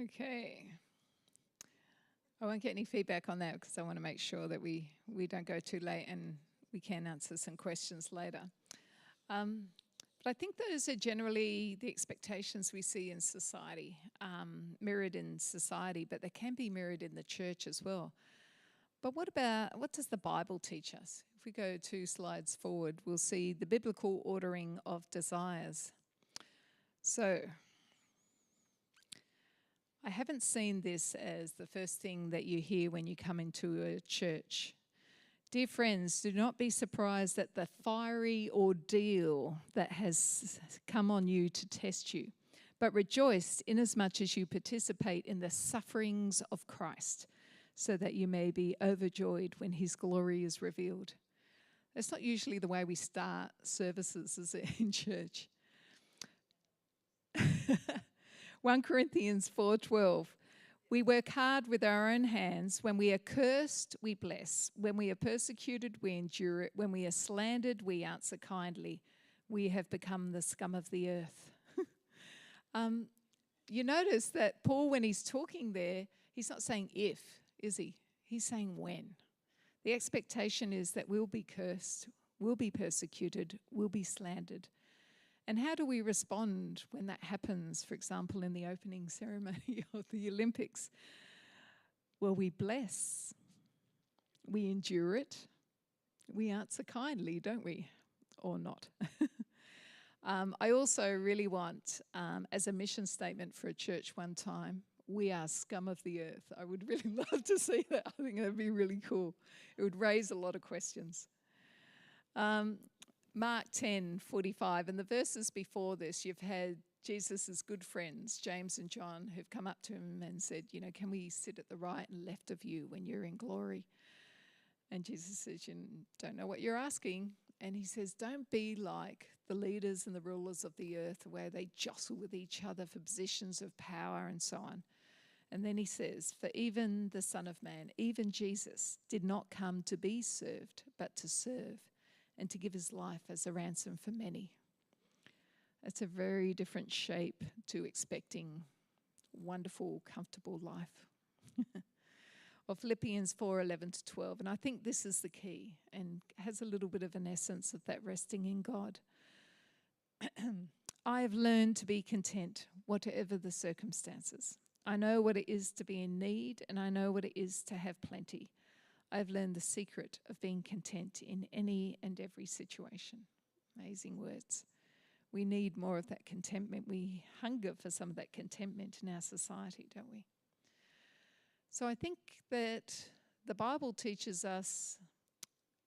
Okay. I won't get any feedback on that because I want to make sure that we don't go too late and we can answer some questions later. But I think those are generally the expectations we see in society, mirrored in society, but they can be mirrored in the church as well. But what does the Bible teach us? If we go 2 slides forward, we'll see the biblical ordering of desires. So, I haven't seen this as the first thing that you hear when you come into a church. Dear friends, do not be surprised at the fiery ordeal that has come on you to test you, but rejoice inasmuch as you participate in the sufferings of Christ, so that you may be overjoyed when his glory is revealed. That's not usually the way we start services, is it, in church? 1 Corinthians 4:12. We work hard with our own hands. When we are cursed, we bless. When we are persecuted, we endure it. When we are slandered, we answer kindly. We have become the scum of the earth. You notice that Paul, when he's talking there, he's not saying if, is he? He's saying when. The expectation is that we'll be cursed, we'll be persecuted, we'll be slandered. And how do we respond when that happens, for example, in the opening ceremony of the Olympics? Well, we bless, we endure it, we answer kindly, don't we? Or not. I also really want, as a mission statement for a church one time, we are scum of the earth. I would really love to see that. I think that would be really cool. It would raise a lot of questions. Mark 10:45, and the verses before this, you've had Jesus' good friends, James and John, who've come up to him and said, can we sit at the right and left of you when you're in glory? And Jesus says, you don't know what you're asking. And he says, don't be like the leaders and the rulers of the earth where they jostle with each other for positions of power and so on. And then he says, for even the Son of Man, even Jesus, did not come to be served, but to serve and to give his life as a ransom for many. That's a very different shape to expecting wonderful, comfortable life. Or Philippians 4:11-12. And I think this is the key and has a little bit of an essence of that resting in God. I have learned to be content, whatever the circumstances. I know what it is to be in need, and I know what it is to have plenty. I have learned the secret of being content in any and every situation. Amazing words. We need more of that contentment. We hunger for some of that contentment in our society, don't we? So I think that the Bible teaches us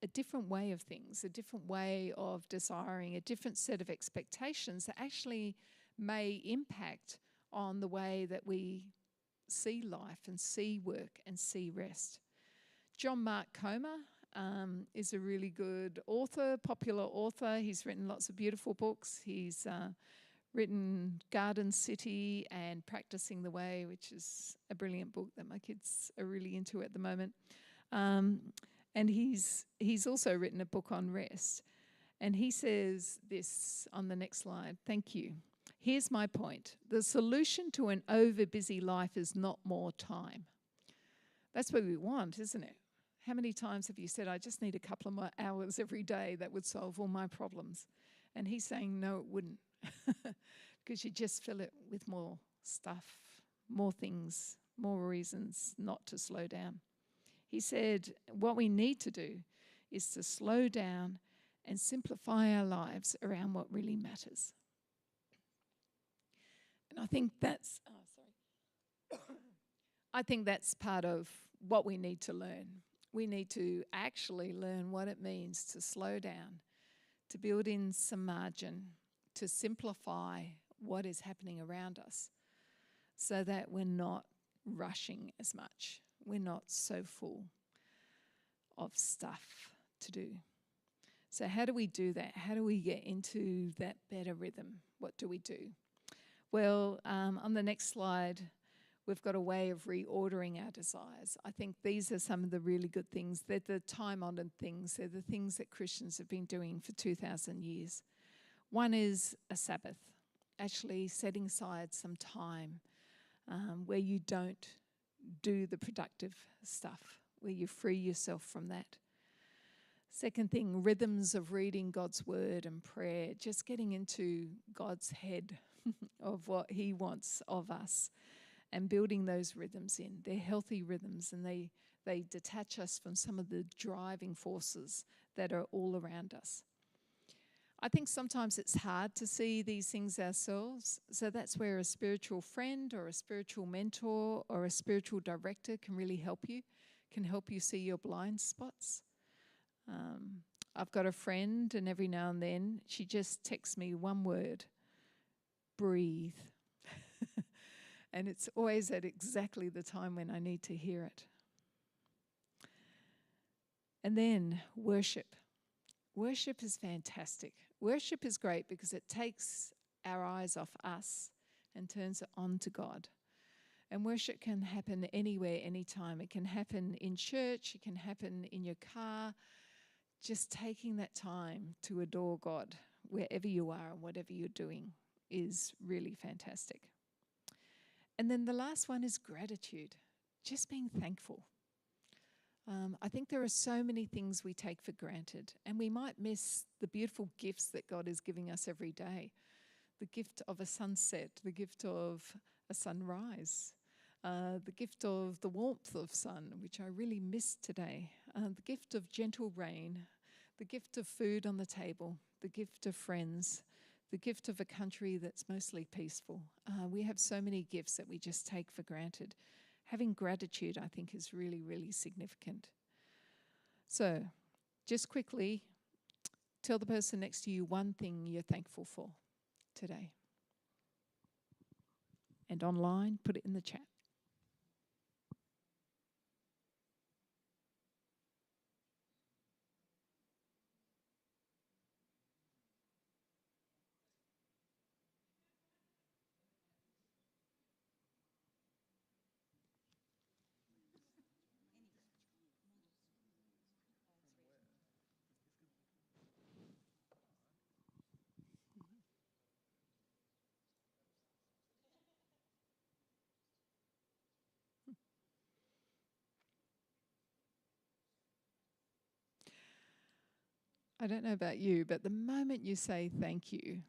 a different way of things, a different way of desiring, a different set of expectations that actually may impact on the way that we see life and see work and see rest. John Mark Comer is a really good author, popular author. He's written lots of beautiful books. He's written Garden City and Practicing the Way, which is a brilliant book that my kids are really into at the moment. And he's also written a book on rest. And he says this on the next slide. Thank you. Here's my point. The solution to an over-busy life is not more time. That's what we want, isn't it? How many times have you said, I just need a couple of more hours every day that would solve all my problems? And he's saying, no, it wouldn't. Because you just fill it with more stuff, more things, more reasons not to slow down. He said, what we need to do is to slow down and simplify our lives around what really matters. And I think that's, I think that's part of what we need to learn. We need to actually learn what it means to slow down, to build in some margin, to simplify what is happening around us so that we're not rushing as much. We're not so full of stuff to do. So how do we do that? How do we get into that better rhythm? What do we do? Well, on the next slide, we've got a way of reordering our desires. I think these are some of the really good things. They're the time-honored things. They're the things that Christians have been doing for 2,000 years. One is a Sabbath, actually setting aside some time where you don't do the productive stuff, where you free yourself from that. Second thing, rhythms of reading God's word and prayer, just getting into God's head of what he wants of us and building those rhythms in. They're healthy rhythms, and they detach us from some of the driving forces that are all around us. I think sometimes it's hard to see these things ourselves, so that's where a spiritual friend or a spiritual mentor or a spiritual director can really help you, can help you see your blind spots. I've got a friend, and every now and then she just texts me one word: breathe. And it's always at exactly the time when I need to hear it. And then worship. Worship is fantastic. Worship is great because it takes our eyes off us and turns it on to God. And worship can happen anywhere, anytime. It can happen in church, it can happen in your car. Just taking that time to adore God wherever you are and whatever you're doing is really fantastic. And then the last one is gratitude, just being thankful. I think there are so many things we take for granted, and we might miss the beautiful gifts that God is giving us every day. The gift of a sunset, the gift of a sunrise, the gift of the warmth of sun, which I really missed today, the gift of gentle rain, the gift of food on the table, the gift of friends, the gift of a country that's mostly peaceful. We have so many gifts that we just take for granted. Having gratitude, I think, is really, really significant. So, just quickly, tell the person next to you one thing you're thankful for today. And online, put it in the chat. I don't know about you, but the moment you say thank you,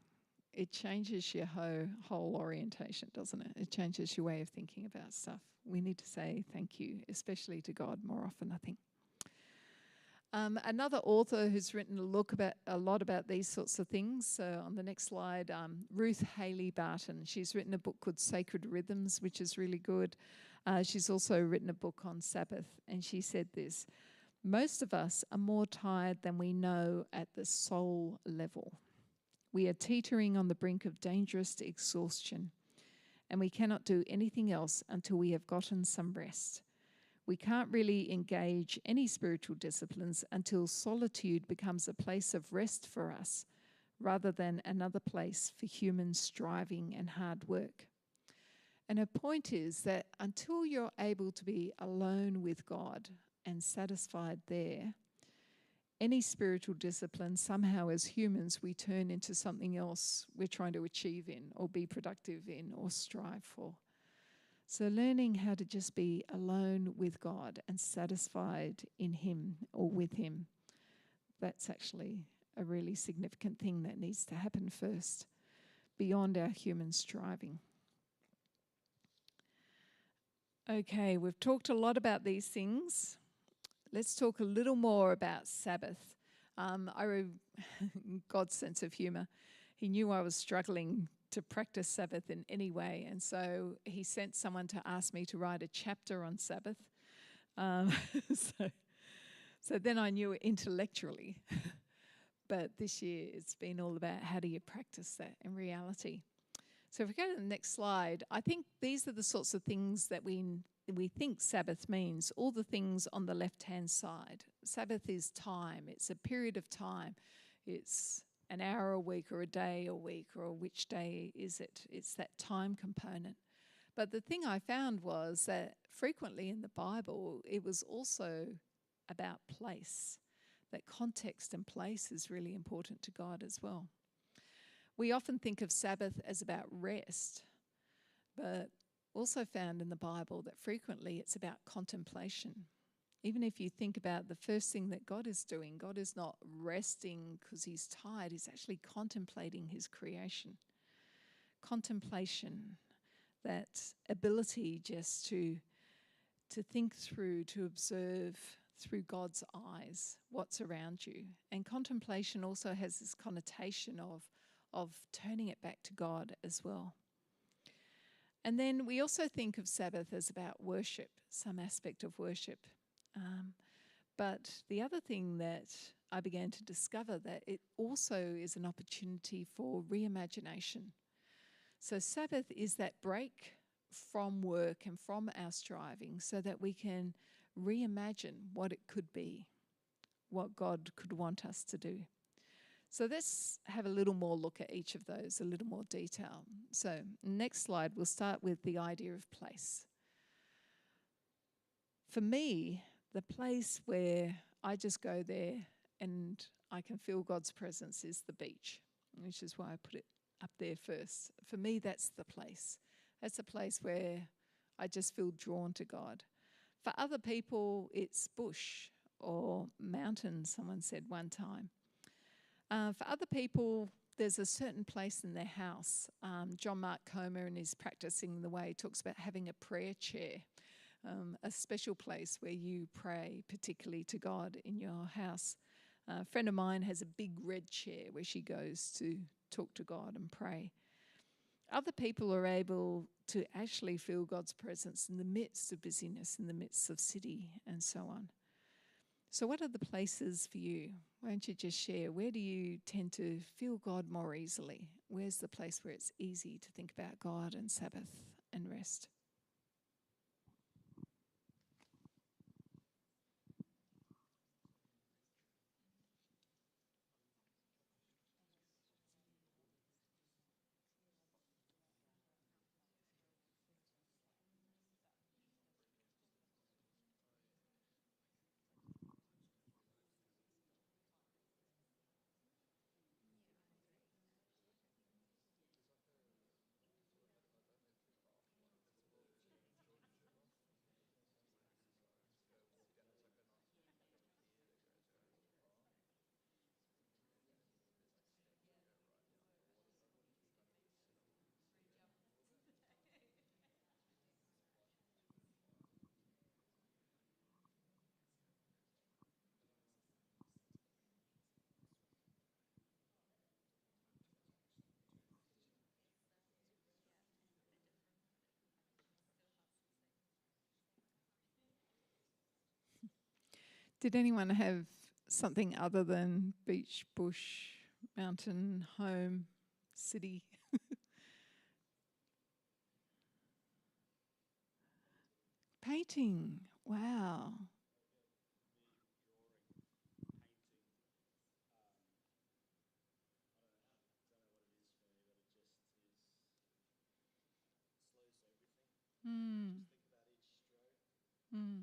it changes your whole orientation, doesn't it? It changes your way of thinking about stuff. We need to say thank you, especially to God more often, I think. Another author who's written a lot about these sorts of things, so on the next slide, Ruth Haley Barton. She's written a book called Sacred Rhythms, which is really good. She's also written a book on Sabbath, and she said this: most of us are more tired than we know at the soul level. We are teetering on the brink of dangerous exhaustion, and we cannot do anything else until we have gotten some rest. We can't really engage any spiritual disciplines until solitude becomes a place of rest for us, rather than another place for human striving and hard work. And her point is that until you're able to be alone with God and satisfied there, any spiritual discipline, somehow as humans, we turn into something else we're trying to achieve in or be productive in or strive for. So learning how to just be alone with God and satisfied in Him or with Him, that's actually a really significant thing that needs to happen first, beyond our human striving. Okay, we've talked a lot about these things. Let's talk a little more about Sabbath. God's sense of humour. He knew I was struggling to practice Sabbath in any way, and so He sent someone to ask me to write a chapter on Sabbath. So then I knew it intellectually. But this year it's been all about how do you practice that in reality. So if we go to the next slide, I think these are the sorts of things that we think Sabbath means, all the things on the left-hand side. Sabbath is time. It's a period of time. It's an hour a week or a day a week, or which day is it? It's that time component. But the thing I found was that frequently in the Bible, it was also about place. That context and place is really important to God as well. We often think of Sabbath as about rest, but also found in the Bible that frequently it's about contemplation. Even if you think about the first thing that God is doing, God is not resting because He's tired. He's actually contemplating His creation. Contemplation, that ability just to think through, to observe through God's eyes what's around you. And contemplation also has this connotation of turning it back to God as well. And then we also think of Sabbath as about worship, some aspect of worship. But the other thing that I began to discover, that it also is an opportunity for reimagination. So Sabbath is that break from work and from our striving so that we can reimagine what it could be, what God could want us to do. So let's have a little more look at each of those, a little more detail. So next slide, we'll start with the idea of place. For me, the place where I just go there and I can feel God's presence is the beach, which is why I put it up there first. For me, that's the place. That's a place where I just feel drawn to God. For other people, it's bush or mountain, someone said one time. For other people, there's a certain place in their house. John Mark Comer, in his Practicing the Way, talks about having a prayer chair, a special place where you pray, particularly to God in your house. A friend of mine has a big red chair where she goes to talk to God and pray. Other people are able to actually feel God's presence in the midst of busyness, in the midst of city and so on. So what are the places for you? Why don't you just share? Where do you tend to feel God more easily? Where's the place where it's easy to think about God and Sabbath and rest? Did anyone have something other than beach, bush, mountain, home, city? Painting. Wow. Mm. Mm.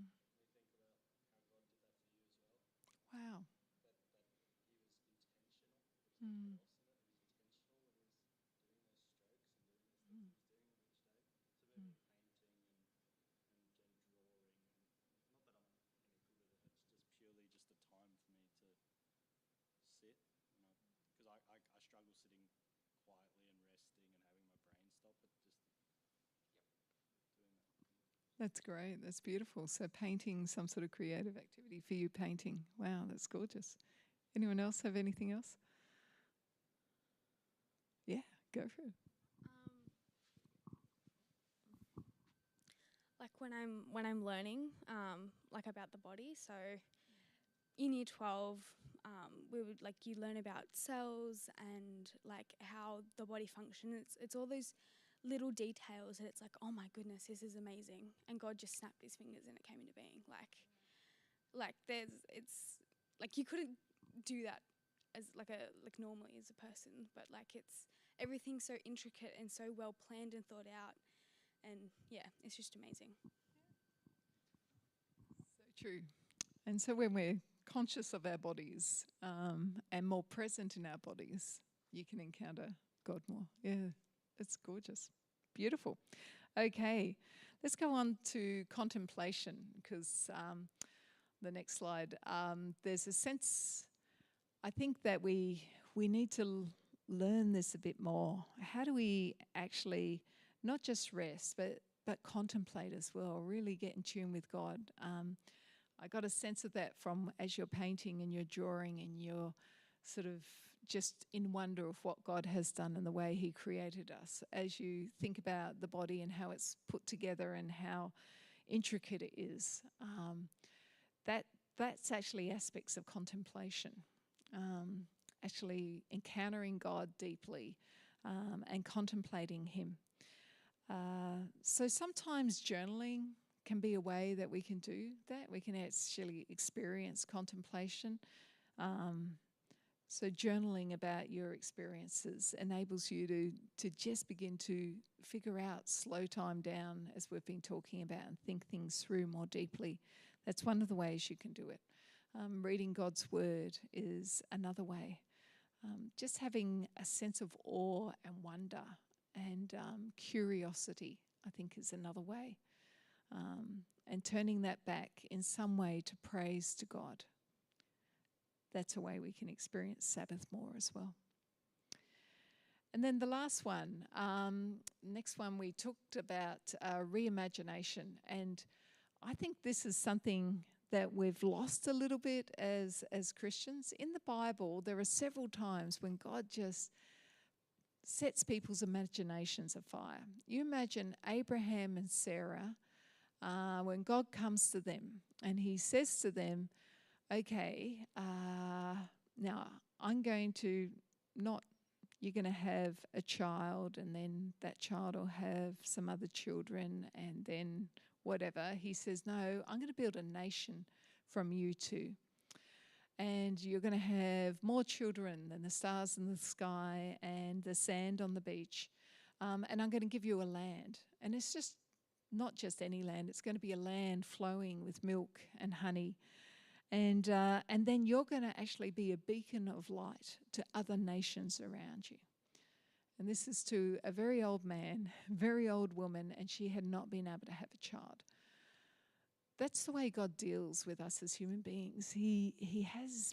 Wow. Mm. Mm. That's great. That's beautiful. So painting, some sort of creative activity for you, painting. Wow, that's gorgeous. Anyone else have anything else? Yeah, go for it. Like when I'm learning, like about the body. So in year 12, we would you learn about cells and like how the body functions. It's all those little details that it's like, oh my goodness, this is amazing. And God just snapped his fingers and it came into being. It's like you couldn't do that as like normally as a person, but like it's everything's so intricate and so well planned and thought out. And yeah, it's just amazing. So true. And so when we're conscious of our bodies and more present in our bodies, you can encounter God more. Yeah, it's gorgeous. Beautiful. Okay, let's go on to contemplation because the next slide, there's a sense, I think that we need to learn this a bit more. How do we actually not just rest, but contemplate as well, really get in tune with God? I got a sense of that from as you're painting and you're drawing and you're sort of just in wonder of what God has done and the way he created us. As you think about the body and how it's put together and how intricate it is, that's actually aspects of contemplation, actually encountering God deeply and contemplating him. So sometimes journaling can be a way that we can do that. We can actually experience contemplation. So journaling about your experiences enables you to just begin to figure out, slow time down, as we've been talking about, and think things through more deeply. That's one of the ways you can do it. Reading God's Word is another way. Just having a sense of awe and wonder and curiosity, I think, is another way. And turning that back in some way to praise to God. That's a way we can experience Sabbath more as well. And then the last one, next one we talked about reimagination. And I think this is something that we've lost a little bit as Christians. In the Bible, there are several times when God just sets people's imaginations afire. You imagine Abraham and Sarah, when God comes to them and he says to them, okay, now I'm going to you're going to have a child, and then that child will have some other children, and then whatever. He says, no, I'm going to build a nation from you two. And you're going to have more children than the stars in the sky and the sand on the beach. And I'm going to give you a land. And it's just not just any land. It's going to be a land flowing with milk and honey. And then you're going to actually be a beacon of light to other nations around you. And this is to a very old man, very old woman, and she had not been able to have a child. That's the way God deals with us as human beings. He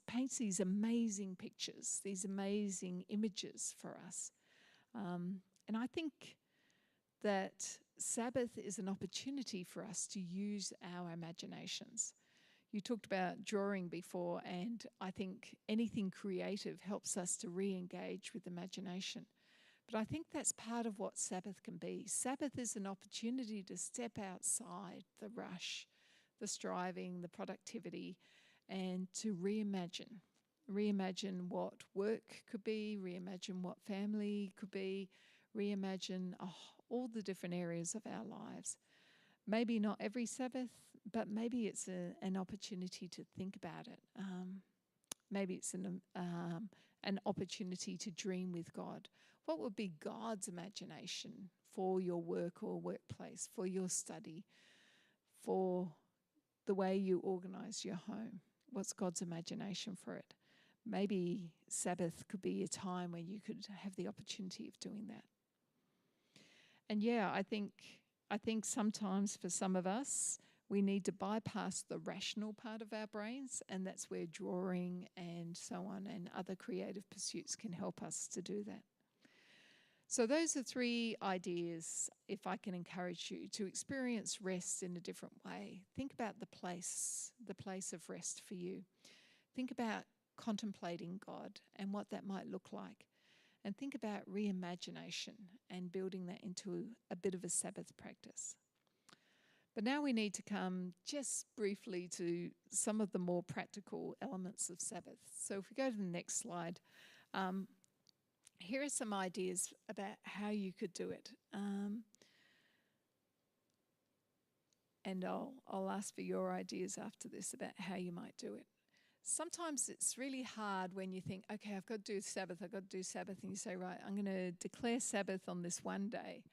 paints these amazing pictures, these amazing images for us. And I think that Sabbath is an opportunity for us to use our imaginations. You talked about drawing before, and I think anything creative helps us to re-engage with imagination. But I think that's part of what Sabbath can be. Sabbath is an opportunity to step outside the rush, the striving, the productivity, and to reimagine. Reimagine what work could be, reimagine what family could be, reimagine all the different areas of our lives. Maybe not every Sabbath, but maybe it's an opportunity to think about it. Maybe it's an opportunity to dream with God. What would be God's imagination for your work or workplace, for your study, for the way you organise your home? What's God's imagination for it? Maybe Sabbath could be a time when you could have the opportunity of doing that. And yeah, I think sometimes for some of us, we need to bypass the rational part of our brains, and that's where drawing and so on and other creative pursuits can help us to do that. So those are 3 ideas, if I can encourage you to experience rest in a different way. Think about the place of rest for you. Think about contemplating God and what that might look like. And think about reimagination and building that into a bit of a Sabbath practice. But now we need to come just briefly to some of the more practical elements of Sabbath. So if we go to the next slide, here are some ideas about how you could do it. And I'll ask for your ideas after this about how you might do it. Sometimes it's really hard when you think, okay, I've got to do Sabbath, and you say, right, I'm going to declare Sabbath on this one day.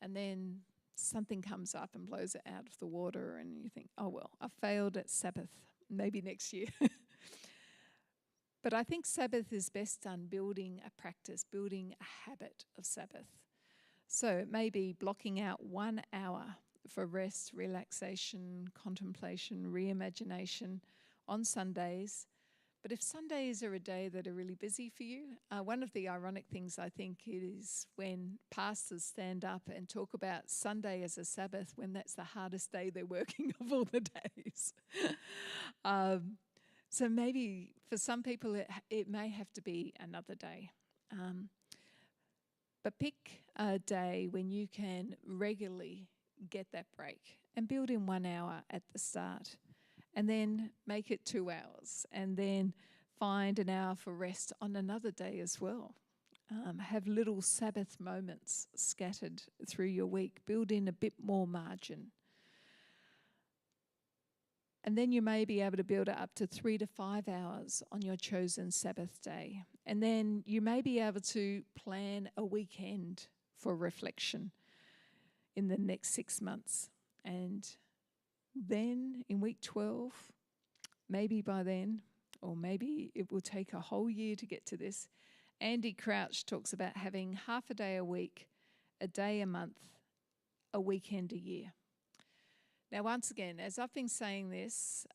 And then something comes up and blows it out of the water, and you think, oh, well, I failed at Sabbath, maybe next year. But I think Sabbath is best done building a practice, building a habit of Sabbath. So it may be blocking out 1 hour for rest, relaxation, contemplation, reimagination on Sundays. But if Sundays are a day that are really busy for you, one of the ironic things I think is when pastors stand up and talk about Sunday as a Sabbath when that's the hardest day they're working of all the days. So maybe for some people it may have to be another day. But pick a day when you can regularly get that break and build in 1 hour at the start. And then make it 2 hours, and then find an hour for rest on another day as well. Have little Sabbath moments scattered through your week. Build in a bit more margin. And then you may be able to build it up to 3 to 5 hours on your chosen Sabbath day. And then you may be able to plan a weekend for reflection in the next 6 months. And then in week 12, maybe by then, or maybe it will take a whole year to get to this, Andy Crouch talks about having half a day a week, a day a month, a weekend a year. Now, once again, as I've been saying this,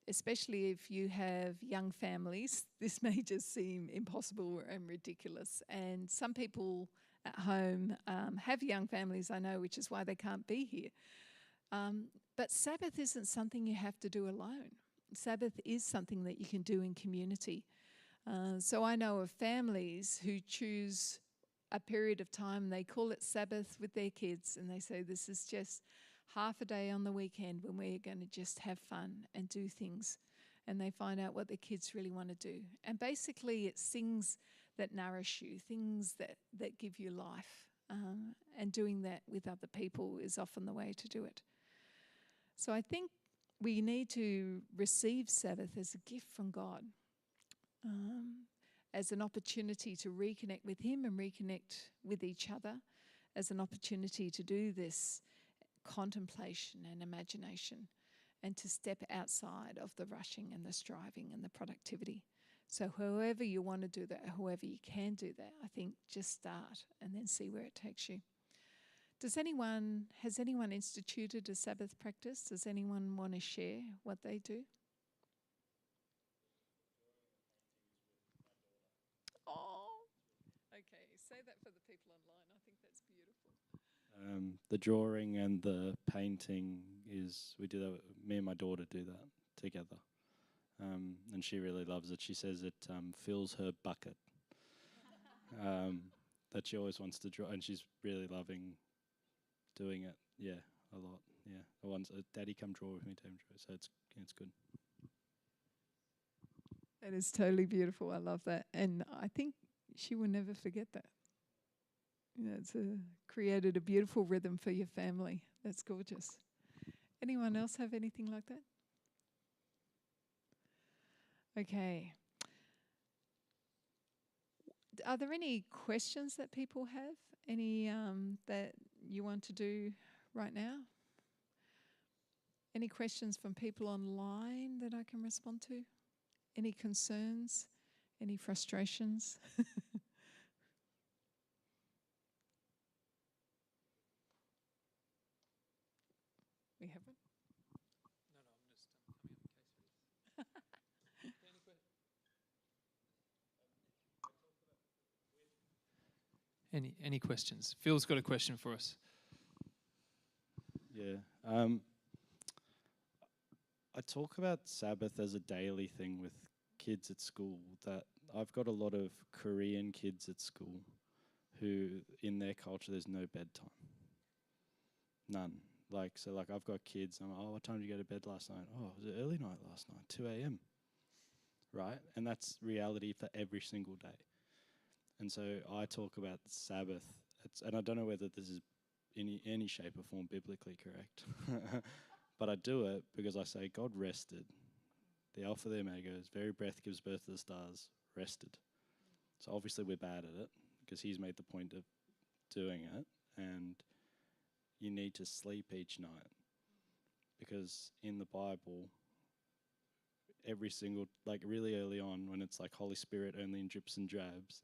especially if you have young families, this may just seem impossible and ridiculous. And some people at home have young families, I know, which is why they can't be here. But Sabbath isn't something you have to do alone. Sabbath is something that you can do in community. So I know of families who choose a period of time, they call it Sabbath with their kids, and they say this is just half a day on the weekend when we're going to just have fun and do things. And they find out what the kids really want to do. And basically it's things that nourish you, things that give you life. And doing that with other people is often the way to do it. So I think we need to receive Sabbath as a gift from God, as an opportunity to reconnect with Him and reconnect with each other, as an opportunity to do this contemplation and imagination, and to step outside of the rushing and the striving and the productivity. So however you want to do that, however you can do that, I think just start and then see where it takes you. Has anyone instituted a Sabbath practice? Does anyone want to share what they do? Oh, okay. Say that for the people online. I think that's beautiful. The drawing and the painting we do that. Me and my daughter do that together, and she really loves it. She says it fills her bucket. That she always wants to draw, and she's really loving doing it. Yeah, a lot. Yeah, the ones Daddy, come draw with me, Tim. So it's good. That is totally beautiful. I love that, and I think she will never forget that. It's created a beautiful rhythm for your family. That's gorgeous. Anyone else have anything like that? Okay. Are there any questions that people have? Any that you want to do right now? Any questions from people online that I can respond to? Any concerns? Any frustrations? We haven't? No, I'm just coming up in case for this. Any questions? Phil's got a question for us. Yeah. I talk about Sabbath as a daily thing with kids at school, that I've got a lot of Korean kids at school who, in their culture, there's no bedtime. None. I've got kids, I'm like, oh, what time did you go to bed last night? Oh, it was early night last night, 2 a.m. Right? And that's reality for every single day. And so I talk about Sabbath, and I don't know whether this is any shape or form biblically correct, but I do it because I say God rested. The Alpha, the Omega, His very breath gives birth to the stars, rested. So obviously we're bad at it because He's made the point of doing it, and you need to sleep each night, because in the Bible, every single, really early on, when it's like Holy Spirit only in drips and drabs,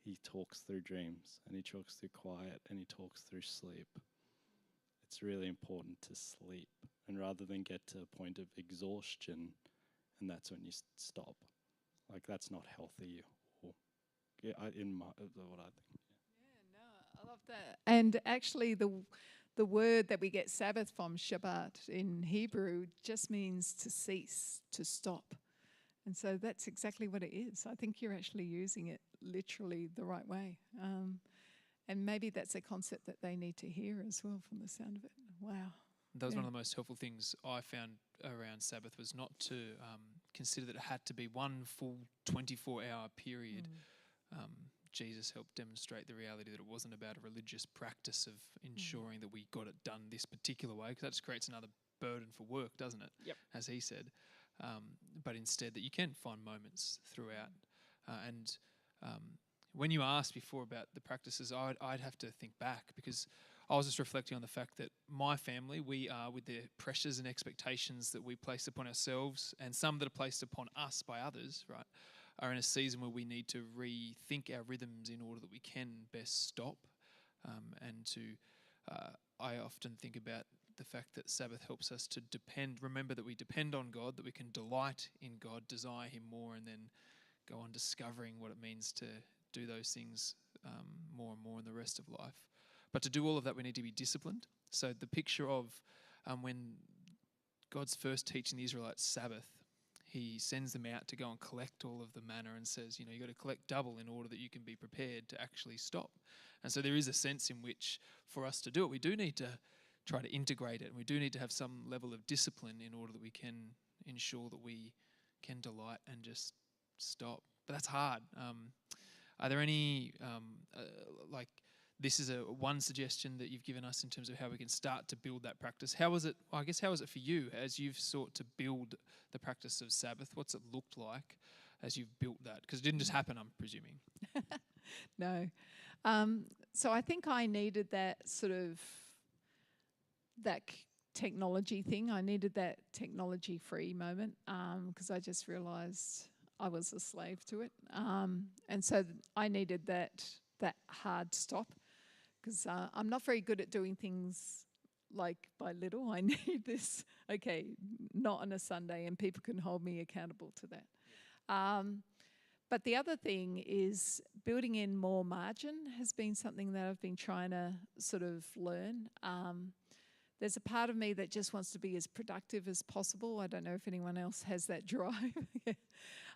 He talks through dreams, and He talks through quiet, and He talks through sleep. It's really important to sleep, and rather than get to a point of exhaustion, and that's when you stop. That's not healthy, or what I think. I love that. And actually, the word that we get Sabbath from, Shabbat, in Hebrew, just means to cease, to stop. And so that's exactly what it is. I think you're actually using it literally the right way. And maybe that's a concept that they need to hear as well from the sound of it. Wow. That was one of the most helpful things I found around Sabbath, was not to consider that it had to be one full 24-hour period. Jesus helped demonstrate the reality that it wasn't about a religious practice of ensuring that we got it done this particular way, because that just creates another burden for work, doesn't it? Yep. As he said. But instead that you can find moments throughout. When you asked before about the practices, I'd have to think back, because I was just reflecting on the fact that my family, we are, with the pressures and expectations that we place upon ourselves and some that are placed upon us by others, right, are in a season where we need to rethink our rhythms in order that we can best stop. I often think about the fact that Sabbath helps us to remember that we depend on God, that we can delight in God, desire Him more, and then go on discovering what it means to do those things more and more in the rest of life. But to do all of that, we need to be disciplined. So the picture of when God's first teaching the Israelites Sabbath, He sends them out to go and collect all of the manna and says, you've got to collect double in order that you can be prepared to actually stop. And so there is a sense in which for us to do it, we do need to try to integrate it, and we do need to have some level of discipline in order that we can ensure that we can delight and just stop. But that's hard. Are there any, this is one suggestion that you've given us in terms of how we can start to build that practice. How was it for you as you've sought to build the practice of Sabbath? What's it looked like as you've built that? Because it didn't just happen, I'm presuming. No. So I think I needed that sort of, technology thing. I needed that technology-free moment because I just realised I was a slave to it. And so I needed that hard stop, because I'm not very good at doing things like by little. I need this, not on a Sunday, and people can hold me accountable to that. But the other thing is building in more margin has been something that I've been trying to sort of learn. There's a part of me that just wants to be as productive as possible. I don't know if anyone else has that drive.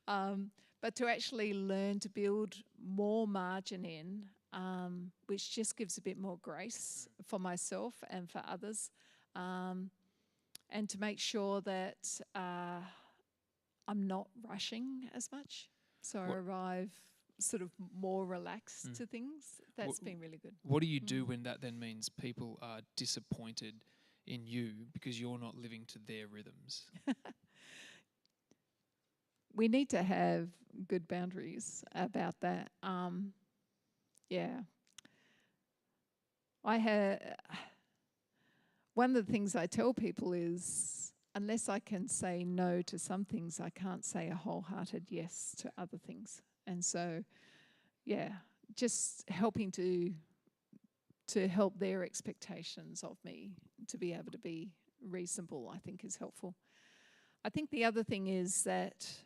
But to actually learn to build more margin in, which just gives a bit more grace for myself and for others, and to make sure that I'm not rushing as much. So I arrive sort of more relaxed to things. That's been really good. What do you do when that then means people are disappointed in you because you're not living to their rhythms? We need to have good boundaries about that. One of the things I tell people is, unless I can say no to some things, I can't say a wholehearted yes to other things. And so, just helping to help their expectations of me to be able to be reasonable, I think, is helpful. I think the other thing is that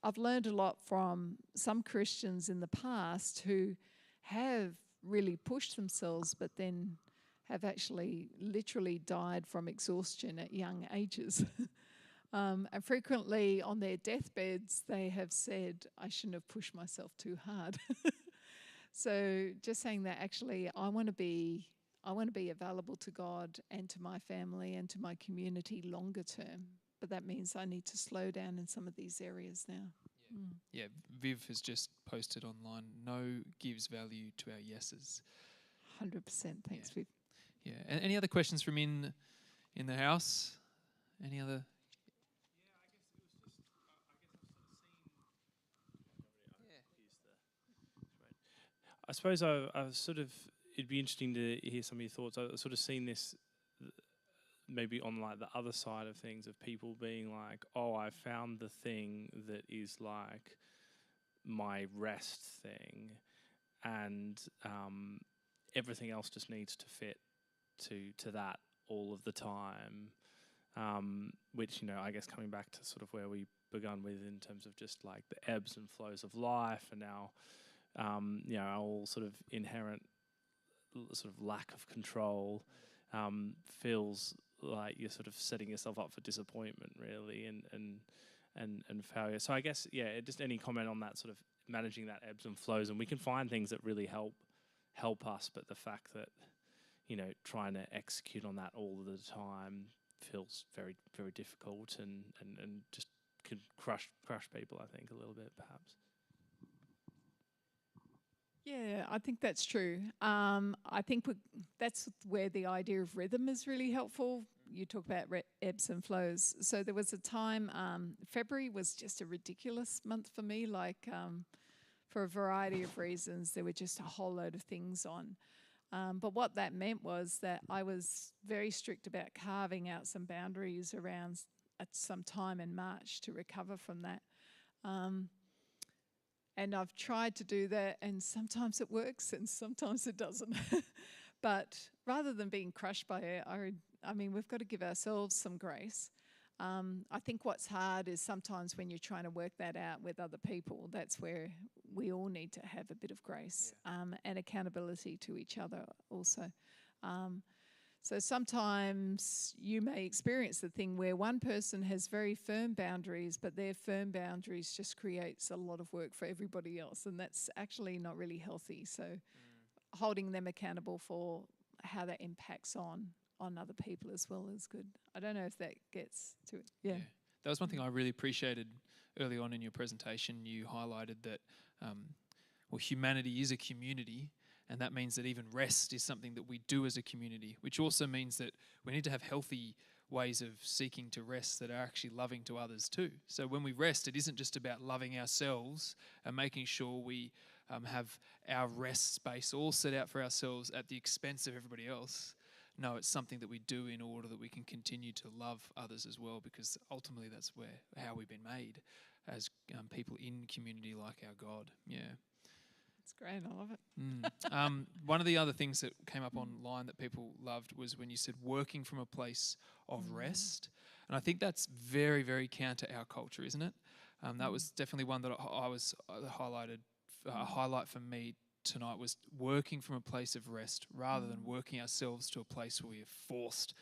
I've learned a lot from some Christians in the past who have really pushed themselves, but then have actually literally died from exhaustion at young ages. And frequently on their deathbeds, they have said, I shouldn't have pushed myself too hard. So just saying that actually I want to be available to God and to my family and to my community longer term. But that means I need to slow down in some of these areas now. Yeah, Viv has just posted online, no gives value to our yeses. 100%. Thanks, Viv. Yeah. And any other questions from in the house? Any other? I suppose I've sort of, it'd be interesting to hear some of your thoughts. I've sort of seen this maybe on like the other side of things, of people being like, oh, I found the thing that is like my rest thing, and everything else just needs to fit to that all of the time, which, I guess coming back to sort of where we begun with in terms of just like the ebbs and flows of life, and now all sort of inherent sort of lack of control feels like you're sort of setting yourself up for disappointment, really, and failure. So I guess, just any comment on that sort of managing that ebbs and flows, and we can find things that really help us, but the fact that, trying to execute on that all the time feels very, very difficult and just can crush people, I think, a little bit, perhaps. Yeah, I think that's true. I think that's where the idea of rhythm is really helpful, you talk about ebbs and flows. So there was a time, February was just a ridiculous month for me, like for a variety of reasons. There were just a whole load of things on. But what that meant was that I was very strict about carving out some boundaries around at some time in March to recover from that. And I've tried to do that, and sometimes it works and sometimes it doesn't. But rather than being crushed by it, I mean, we've got to give ourselves some grace. I think what's hard is sometimes when you're trying to work that out with other people, that's where we all need to have a bit of grace and accountability to each other also. So sometimes you may experience the thing where one person has very firm boundaries, but their firm boundaries just creates a lot of work for everybody else, and that's actually not really healthy. So holding them accountable for how that impacts on other people as well is good. I don't know if that gets to it. Yeah. That was one thing I really appreciated early on in your presentation. You highlighted that, humanity is a community, and that means that even rest is something that we do as a community, which also means that we need to have healthy ways of seeking to rest that are actually loving to others too. So when we rest, it isn't just about loving ourselves and making sure we have our rest space all set out for ourselves at the expense of everybody else. No, it's something that we do in order that we can continue to love others as well, because ultimately that's how we've been made as people in community like our God. Yeah. It's great. I love it. One of the other things that came up online that people loved was when you said working from a place of rest. And I think that's very, very counter our culture, isn't it? That was definitely one that I was highlight for me tonight, was working from a place of rest rather than working ourselves to a place where we are forced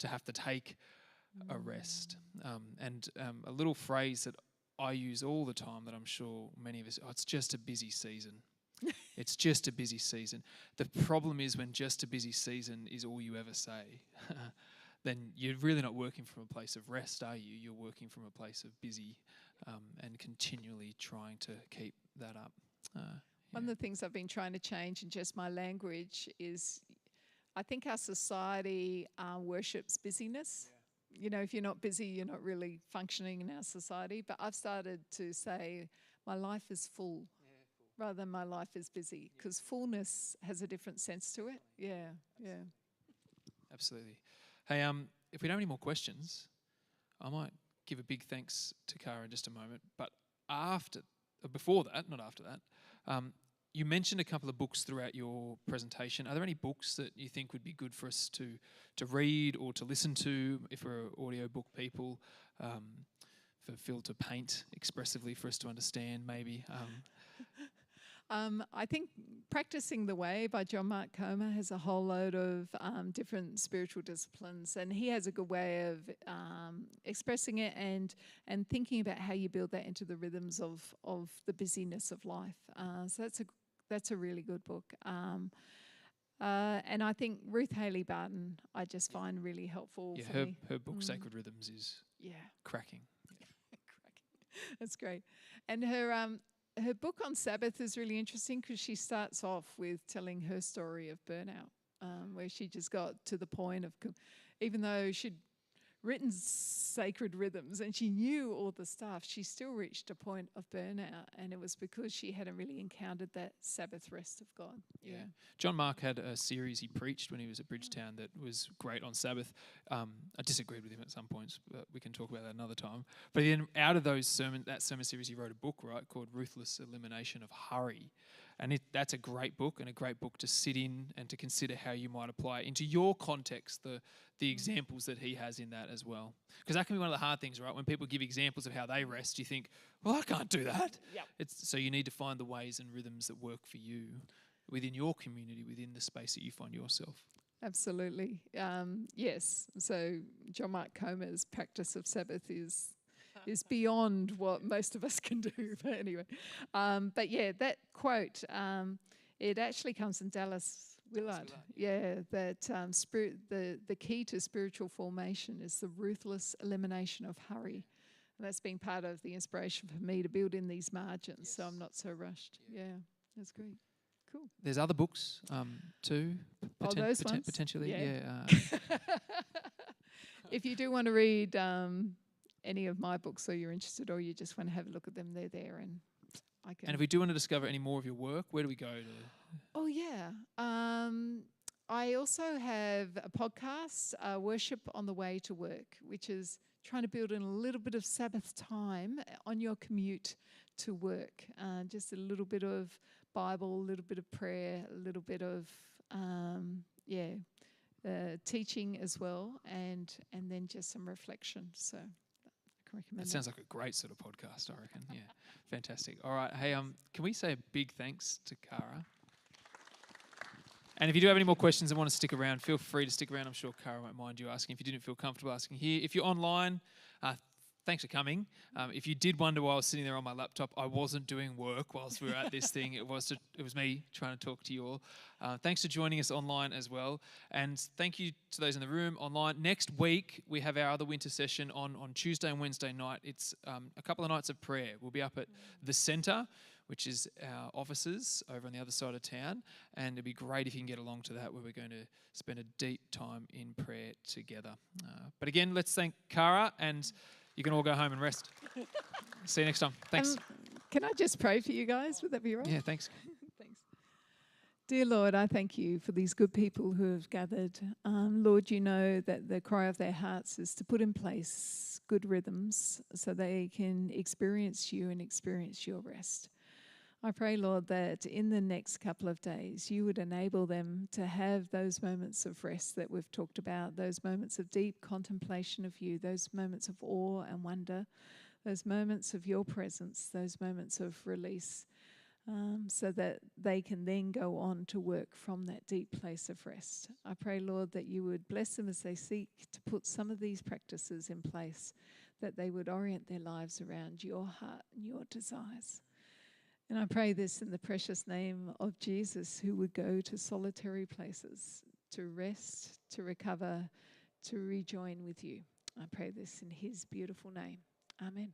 to have to take a rest. And a little phrase that I use all the time that I'm sure many of us, it's just a busy season. It's just a busy season. The problem is when just a busy season is all you ever say, then you're really not working from a place of rest, are you? You're working from a place of busy and continually trying to keep that up. One of the things I've been trying to change in just my language is I think our society worships busyness. Yeah. You know, if you're not busy, you're not really functioning in our society. But I've started to say my life is full rather than my life is busy, because fullness has a different sense to it. Yeah, yeah. Absolutely. Hey, if we don't have any more questions, I might give a big thanks to Kara in just a moment. But before that, not after that, you mentioned a couple of books throughout your presentation. Are there any books that you think would be good for us to read or to listen to if we're audiobook people, for Phil to paint expressively for us to understand maybe? I think Practicing the Way by John Mark Comer has a whole load of different spiritual disciplines, and he has a good way of expressing it and thinking about how you build that into the rhythms of the busyness of life. So that's a really good book. And I think Ruth Haley Barton I just find really helpful for me. Her book Sacred Rhythms is cracking. Cracking. That's great. And her book on Sabbath is really interesting because she starts off with telling her story of burnout, where she just got to the point of, even though she'd written Sacred Rhythms and she knew all the stuff, she still reached a point of burnout, and it was because she hadn't really encountered that Sabbath rest of God. Yeah. John Mark had a series he preached when he was at Bridgetown that was great on Sabbath. I disagreed with him at some points, but we can talk about that another time. But then out of that sermon series, he wrote a book, right, called Ruthless Elimination of Hurry. And that's a great book, and a great book to sit in and to consider how you might apply it into your context, the examples that he has in that as well. Because that can be one of the hard things, right? When people give examples of how they rest, you think, well, I can't do that. Yep. So you need to find the ways and rhythms that work for you within your community, within the space that you find yourself. Absolutely. Yes. So John Mark Comer's practice of Sabbath is beyond what most of us can do. But anyway, but yeah, that quote, it actually comes from Dallas Willard. Yeah, that the key to spiritual formation is the ruthless elimination of hurry. And that's been part of the inspiration for me to build in these margins, so I'm not so rushed. Yeah, that's great. Cool. There's other books too. Those ones? Potentially, yeah. if you do want to read any of my books, or you're interested, or you just want to have a look at them, they're there, and I can. And if we do want to discover any more of your work, where do we go to? Oh yeah. I also have a podcast, Worship on the Way to Work, which is trying to build in a little bit of Sabbath time on your commute to work. Just a little bit of Bible, a little bit of prayer, a little bit of teaching as well, and then just some reflection. So I can recommend That sounds like a great sort of podcast, I reckon. Yeah, fantastic. All right, hey, can we say a big thanks to Cara? And if you do have any more questions and want to stick around, feel free to stick around. I'm sure Cara won't mind you asking if you didn't feel comfortable asking here. If you're online, thanks for coming. If you did wonder why I was sitting there on my laptop, I wasn't doing work whilst we were at this thing. It was me trying to talk to you all. Thanks for joining us online as well. And thank you to those in the room online. Next week, we have our other winter session on Tuesday and Wednesday night. It's a couple of nights of prayer. We'll be up at the centre, which is our offices over on the other side of town. And it'd be great if you can get along to that, where we're going to spend a deep time in prayer together. But again, let's thank Cara, and you can all go home and rest. See you next time. Thanks. Can I just pray for you guys? Would that be right? Yeah, thanks. Thanks. Dear Lord, I thank you for these good people who have gathered. Lord, you know that the cry of their hearts is to put in place good rhythms so they can experience you and experience your rest. I pray, Lord, that in the next couple of days, you would enable them to have those moments of rest that we've talked about, those moments of deep contemplation of you, those moments of awe and wonder, those moments of your presence, those moments of release, so that they can then go on to work from that deep place of rest. I pray, Lord, that you would bless them as they seek to put some of these practices in place, that they would orient their lives around your heart and your desires. And I pray this in the precious name of Jesus, who would go to solitary places to rest, to recover, to rejoin with you. I pray this in his beautiful name. Amen.